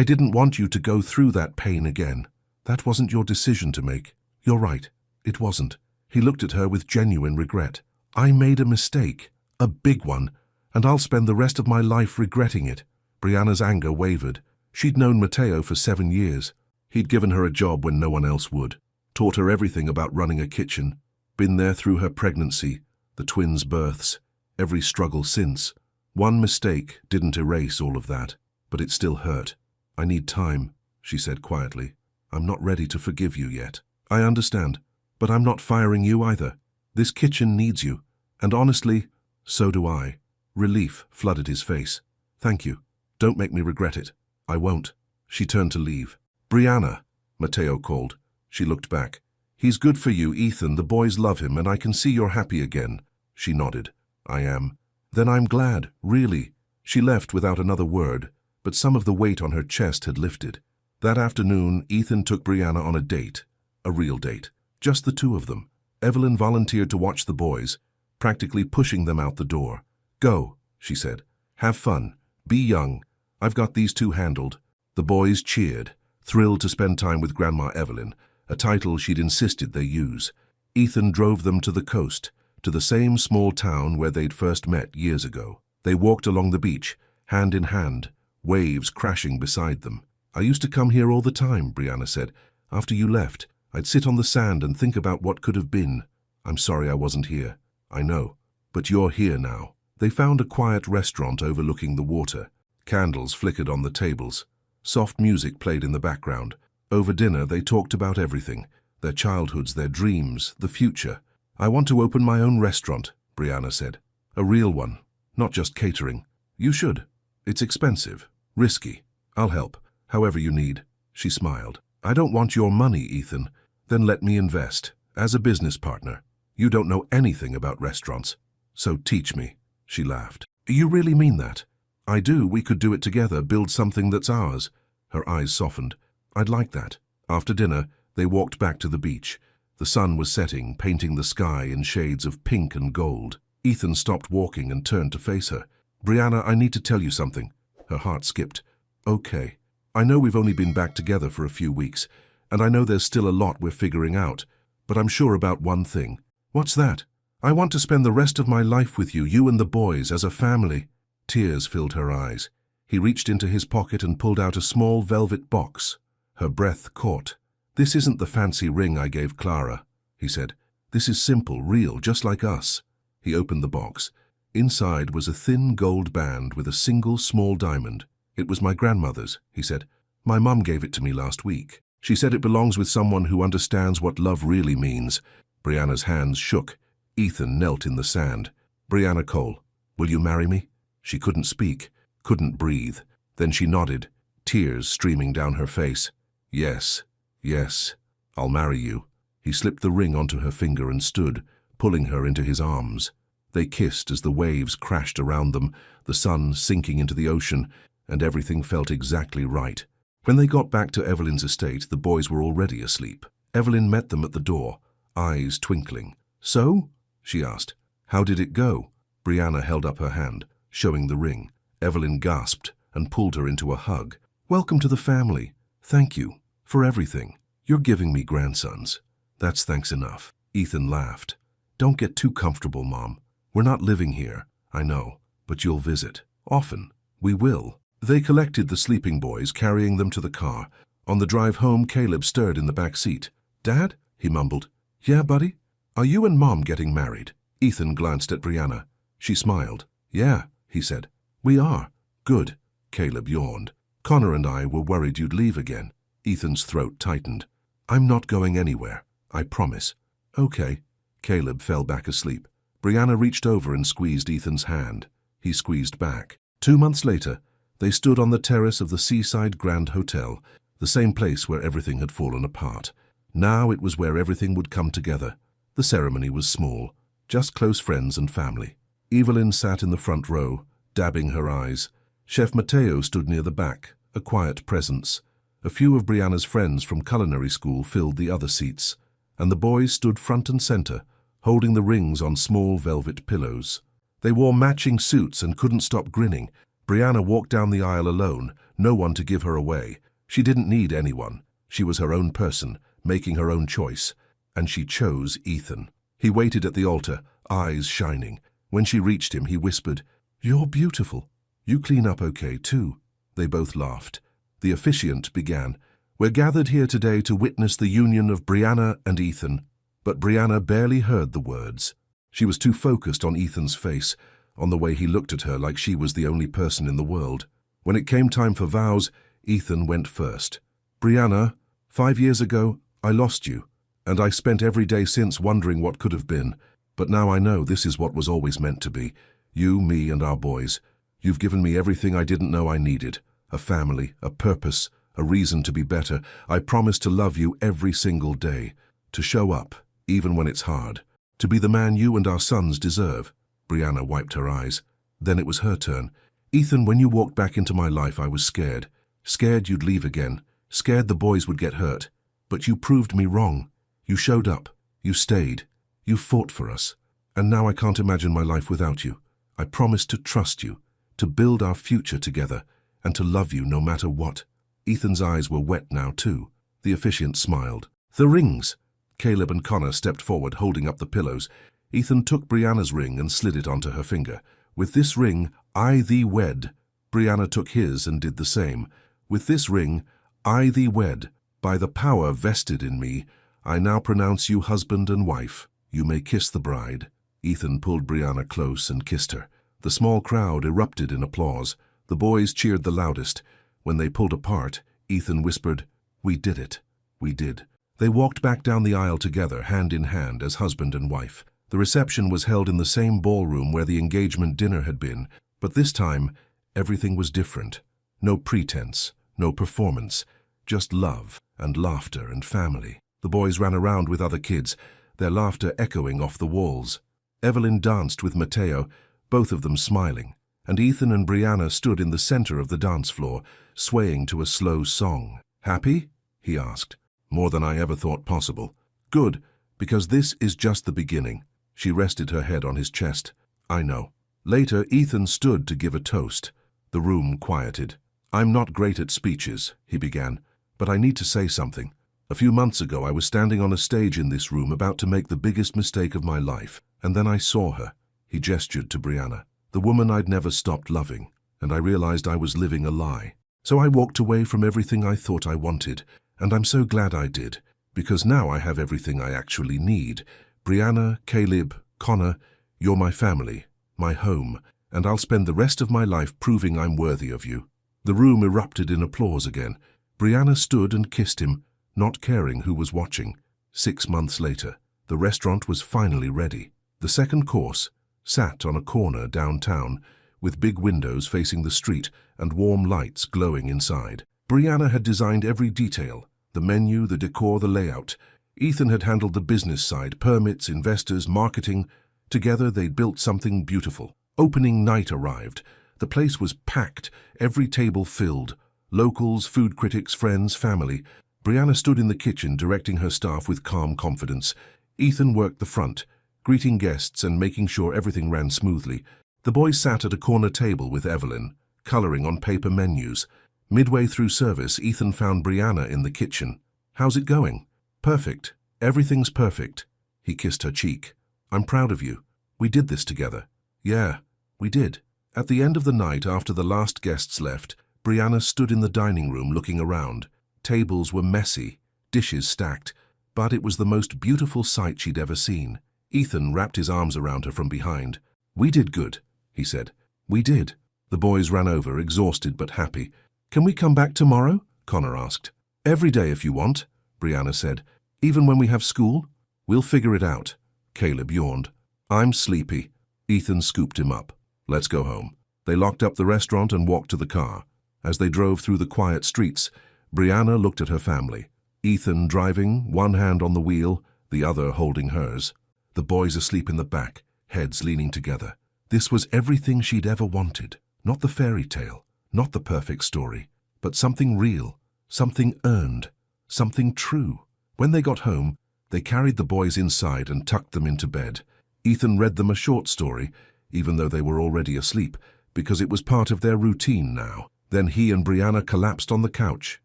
didn't want you to go through that pain again. That wasn't your decision to make. You're right. It wasn't. He looked at her with genuine regret. I made a mistake. A big one. And I'll spend the rest of my life regretting it. Brianna's anger wavered. She'd known Matteo for 7 years. He'd given her a job when no one else would. Taught her everything about running a kitchen. Been there through her pregnancy, the twins' births, every struggle since. One mistake didn't erase all of that, but it still hurt. I need time, she said quietly. I'm not ready to forgive you yet. I understand, but I'm not firing you either. This kitchen needs you, and honestly, so do I. Relief flooded his face. Thank you. Don't make me regret it. I won't. She turned to leave. Brianna, Matteo called. She looked back. He's good for you, Ethan. The boys love him, and I can see you're happy again. She nodded. I am. Then I'm glad, really. She left without another word, but some of the weight on her chest had lifted. That afternoon, Ethan took Brianna on a date. A real date. Just the two of them. Evelyn volunteered to watch the boys, practically pushing them out the door. Go, she said. Have fun. Be young. I've got these two handled. The boys cheered, thrilled to spend time with Grandma Evelyn, a title she'd insisted they use. Ethan drove them to the coast, to the same small town where they'd first met years ago. They walked along the beach, hand in hand, waves crashing beside them. I used to come here all the time, Brianna said. After you left, I'd sit on the sand and think about what could have been. I'm sorry I wasn't here. I know. But you're here now. They found a quiet restaurant overlooking the water. Candles flickered on the tables. Soft music played in the background. Over dinner, they talked about everything. Their childhoods, their dreams, the future. I want to open my own restaurant, Brianna said. A real one, not just catering. You should. It's expensive, risky. I'll help, however you need. She smiled. I don't want your money, Ethan. Then let me invest, as a business partner. You don't know anything about restaurants, so teach me. She laughed. You really mean that? I do. We could do it together, build something that's ours. Her eyes softened. I'd like that. After dinner, they walked back to the beach. The sun was setting, painting the sky in shades of pink and gold. Ethan stopped walking and turned to face her. Brianna, I need to tell you something. Her heart skipped. Okay. I know we've only been back together for a few weeks, and I know there's still a lot we're figuring out, but I'm sure about one thing. What's that? I want to spend the rest of my life with you, you and the boys, as a family. Tears filled her eyes. He reached into his pocket and pulled out a small velvet box. Her breath caught. This isn't the fancy ring I gave Clara, he said. This is simple, real, just like us. He opened the box. Inside was a thin gold band with a single small diamond. It was my grandmother's, he said. My mum gave it to me last week. She said it belongs with someone who understands what love really means. Brianna's hands shook. Ethan knelt in the sand. Brianna Cole, will you marry me? She couldn't speak, couldn't breathe. Then she nodded, tears streaming down her face. Yes, yes, I'll marry you. He slipped the ring onto her finger and stood, pulling her into his arms. They kissed as the waves crashed around them, the sun sinking into the ocean, and everything felt exactly right. When they got back to Evelyn's estate, the boys were already asleep. Evelyn met them at the door, eyes twinkling. So? She asked. How did it go? Brianna held up her hand, showing the ring. Evelyn gasped and pulled her into a hug. Welcome to the family. Thank you for everything. You're giving me grandsons. That's thanks enough. Ethan laughed. Don't get too comfortable, Mom. We're not living here, I know, but you'll visit. Often. We will. They collected the sleeping boys, carrying them to the car. On the drive home, Caleb stirred in the back seat. Dad? He mumbled. Yeah, buddy? Are you and Mom getting married? Ethan glanced at Brianna. She smiled. Yeah, he said. We are. Good. Caleb yawned. Connor and I were worried you'd leave again. Ethan's throat tightened. I'm not going anywhere. I promise. Okay. Caleb fell back asleep. Brianna reached over and squeezed Ethan's hand. He squeezed back. 2 months later, they stood on the terrace of the Seaside Grand Hotel, the same place where everything had fallen apart. Now it was where everything would come together. The ceremony was small, just close friends and family. Evelyn sat in the front row, dabbing her eyes. Chef Mateo stood near the back, a quiet presence. A few of Brianna's friends from culinary school filled the other seats, and the boys stood front and center, holding the rings on small velvet pillows. They wore matching suits and couldn't stop grinning. Brianna walked down the aisle alone, no one to give her away. She didn't need anyone. She was her own person, making her own choice. And she chose Ethan. He waited at the altar, eyes shining. When she reached him, he whispered, "You're beautiful. You clean up okay, too." They both laughed. The officiant began, "We're gathered here today to witness the union of Brianna and Ethan." But Brianna barely heard the words. She was too focused on Ethan's face, on the way he looked at her like she was the only person in the world. When it came time for vows, Ethan went first. "Brianna, 5 years ago, I lost you, and I spent every day since wondering what could have been. But now I know this is what was always meant to be. You, me, and our boys. You've given me everything I didn't know I needed. A family, a purpose, a reason to be better. I promise to love you every single day, to show up, even when it's hard, to be the man you and our sons deserve." Brianna wiped her eyes. Then it was her turn. "Ethan, when you walked back into my life, I was scared. Scared you'd leave again. Scared the boys would get hurt. But you proved me wrong. You showed up. You stayed. You fought for us. And now I can't imagine my life without you. I promise to trust you, to build our future together, and to love you no matter what." Ethan's eyes were wet now, too. The officiant smiled. "The rings." Caleb and Connor stepped forward, holding up the pillows. Ethan took Brianna's ring and slid it onto her finger. "With this ring, I thee wed." Brianna took his and did the same. "With this ring, I thee wed. By the power vested in me, I now pronounce you husband and wife. You may kiss the bride." Ethan pulled Brianna close and kissed her. The small crowd erupted in applause. The boys cheered the loudest. When they pulled apart, Ethan whispered, "We did it. We did." They walked back down the aisle together, hand in hand, as husband and wife. The reception was held in the same ballroom where the engagement dinner had been, but this time, everything was different. No pretense, no performance, just love and laughter and family. The boys ran around with other kids, their laughter echoing off the walls. Evelyn danced with Mateo, both of them smiling, and Ethan and Brianna stood in the center of the dance floor, swaying to a slow song. "Happy?" he asked. More than I ever thought possible. Good, because this is just the beginning. She rested her head on his chest. I know. Later, Ethan stood to give a toast. The room quieted. I'm not great at speeches, he began, but I need to say something. A few months ago, I was standing on a stage in this room about to make the biggest mistake of my life, and then I saw her. He gestured to Brianna, the woman I'd never stopped loving, and I realized I was living a lie. So I walked away from everything I thought I wanted, and I'm so glad I did, because now I have everything I actually need. Brianna, Caleb, Connor, you're my family, my home, and I'll spend the rest of my life proving I'm worthy of you. The room erupted in applause again. Brianna stood and kissed him, not caring who was watching. 6 months later, the restaurant was finally ready. The second course sat on a corner downtown, with big windows facing the street and warm lights glowing inside. Brianna had designed every detail, the menu, the decor, the layout. Ethan had handled the business side, permits, investors, marketing. Together they'd built something beautiful. Opening night arrived. The place was packed, every table filled. Locals, food critics, friends, family. Brianna stood in the kitchen directing her staff with calm confidence. Ethan worked the front, greeting guests and making sure everything ran smoothly. The boys sat at a corner table with Evelyn, coloring on paper menus. Midway through service, Ethan found Brianna in the kitchen. How's it going? Perfect. Everything's perfect. He kissed her cheek. I'm proud of you. We did this together. Yeah, we did. At the end of the night, after the last guests left, Brianna stood in the dining room looking around. Tables were messy, dishes stacked, but it was the most beautiful sight she'd ever seen. Ethan wrapped his arms around her from behind. We did good, he said. We did. The boys ran over, exhausted but happy. Can we come back tomorrow? Connor asked. Every day if you want, Brianna said. Even when we have school? We'll figure it out. Caleb yawned. I'm sleepy. Ethan scooped him up. Let's go home. They locked up the restaurant and walked to the car. As they drove through the quiet streets, Brianna looked at her family. Ethan driving, one hand on the wheel, the other holding hers. The boys asleep in the back, heads leaning together. This was everything she'd ever wanted. Not the fairy tale, not the perfect story, but something real, something earned, something true. When they got home, they carried the boys inside and tucked them into bed. Ethan read them a short story, even though they were already asleep, because it was part of their routine now. Then he and Brianna collapsed on the couch,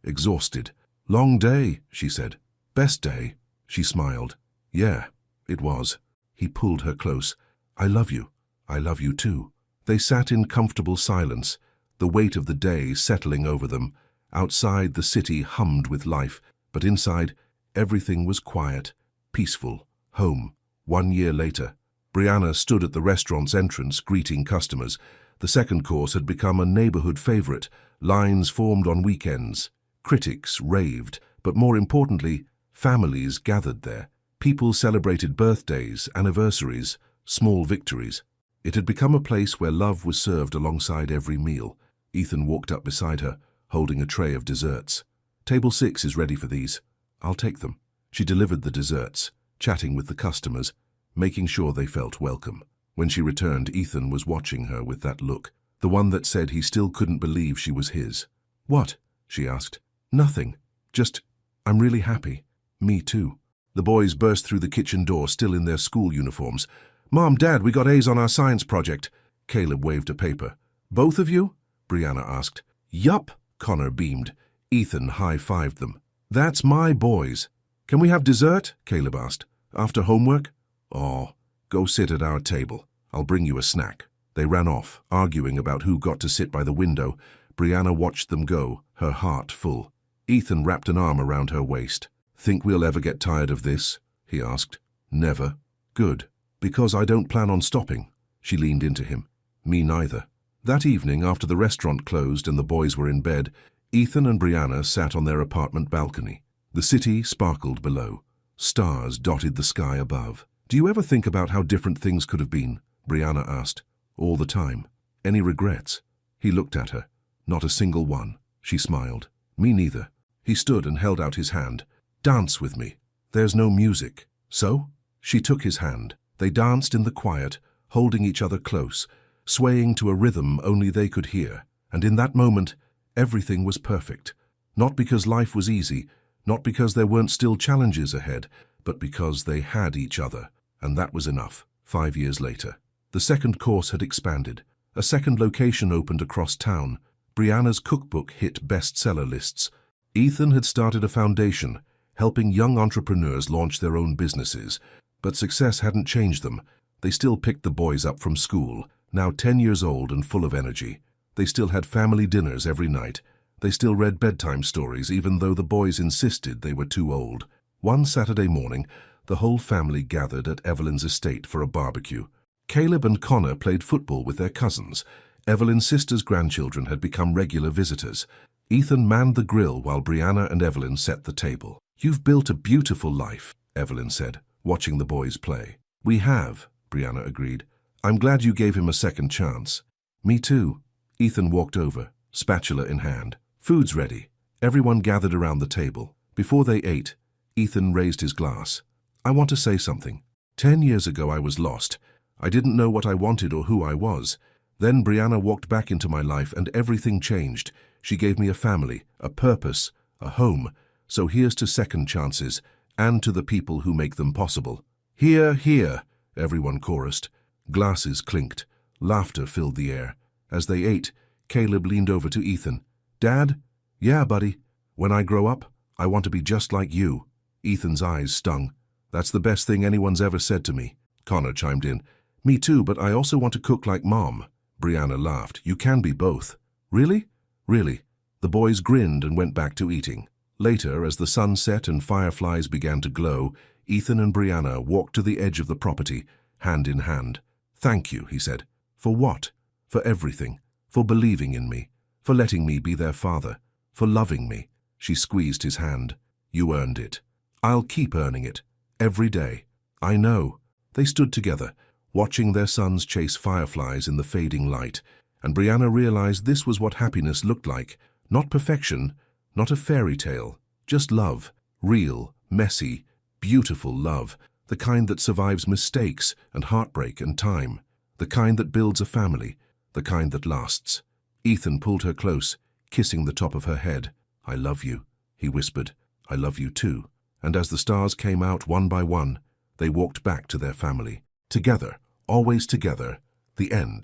exhausted. Long day, she said. Best day, she smiled. Yeah, it was. He pulled her close. I love you. I love you too. They sat in comfortable silence, the weight of the day settling over them. Outside, the city hummed with life, but inside, everything was quiet, peaceful, home. 1 year later, Brianna stood at the restaurant's entrance greeting customers. The second course had become a neighborhood favorite. Lines formed on weekends. Critics raved, but more importantly, families gathered there. People celebrated birthdays, anniversaries, small victories. It had become a place where love was served alongside every meal. Ethan walked up beside her, holding a tray of desserts. Table 6 is ready for these. I'll take them. She delivered the desserts, chatting with the customers, making sure they felt welcome. When she returned, Ethan was watching her with that look, the one that said he still couldn't believe she was his. What? She asked. Nothing. Just, I'm really happy. Me too. The boys burst through the kitchen door, still in their school uniforms. Mom, Dad, we got A's on our science project. Caleb waved a paper. Both of you? Brianna asked. Yup, Connor beamed. Ethan high-fived them. That's my boys. Can we have dessert? Caleb asked. After homework? Oh, go sit at our table. I'll bring you a snack. They ran off, arguing about who got to sit by the window. Brianna watched them go, her heart full. Ethan wrapped an arm around her waist. Think we'll ever get tired of this? He asked. Never. Good. Because I don't plan on stopping. She leaned into him. Me neither. That evening, after the restaurant closed and the boys were in bed, Ethan and Brianna sat on their apartment balcony. The city sparkled below. Stars dotted the sky above. Do you ever think about how different things could have been? Brianna asked. All the time. Any regrets? He looked at her. Not a single one. She smiled. Me neither. He stood and held out his hand. Dance with me. There's no music. So? She took his hand. They danced in the quiet, holding each other close, swaying to a rhythm only they could hear. And in that moment, everything was perfect. Not because life was easy, Not because there weren't still challenges ahead, but because they had each other. And that was enough. 5 years later, the second course had expanded. A second location opened across town. Brianna's cookbook hit bestseller lists. Ethan had started a foundation, helping young entrepreneurs launch their own businesses. But success hadn't changed them. They still picked the boys up from school, now 10 years old and full of energy. They still had family dinners every night. They still read bedtime stories, even though the boys insisted they were too old. One Saturday morning, the whole family gathered at Evelyn's estate for a barbecue. Caleb and Connor played football with their cousins. Evelyn's sister's grandchildren had become regular visitors. Ethan manned the grill while Brianna and Evelyn set the table. "You've built a beautiful life," Evelyn said, watching the boys play. "We have," Brianna agreed. "I'm glad you gave him a second chance." "Me too." Ethan walked over, spatula in hand. "Food's ready." Everyone gathered around the table. Before they ate, Ethan raised his glass. "I want to say something. 10 years ago I was lost. I didn't know what I wanted or who I was. Then Brianna walked back into my life and everything changed. She gave me a family, a purpose, a home. So here's to second chances, and to the people who make them possible." "Hear, hear," everyone chorused. Glasses clinked. Laughter filled the air. As they ate, Caleb leaned over to Ethan. "Dad?" "Yeah, buddy. When I grow up, I want to be just like you." Ethan's eyes stung. "That's the best thing anyone's ever said to me." Connor chimed in. "Me too, but I also want to cook like Mom." Brianna laughed. "You can be both." "Really?" "Really." The boys grinned and went back to eating. Later, as the sun set and fireflies began to glow, Ethan and Brianna walked to the edge of the property, hand in hand. "Thank you," he said. "For what?" "For everything. For believing in me. For letting me be their father. For loving me." She squeezed his hand. "You earned it. I'll keep earning it. Every day." "I know." They stood together, watching their sons chase fireflies in the fading light, and Brianna realized this was what happiness looked like. Not perfection, not a fairy tale, just love. Real, messy, beautiful love. The kind that survives mistakes and heartbreak and time. The kind that builds a family. The kind that lasts. Ethan pulled her close, kissing the top of her head. "I love you," he whispered. "I love you too." And as the stars came out one by one, they walked back to their family. Together, always together. The end.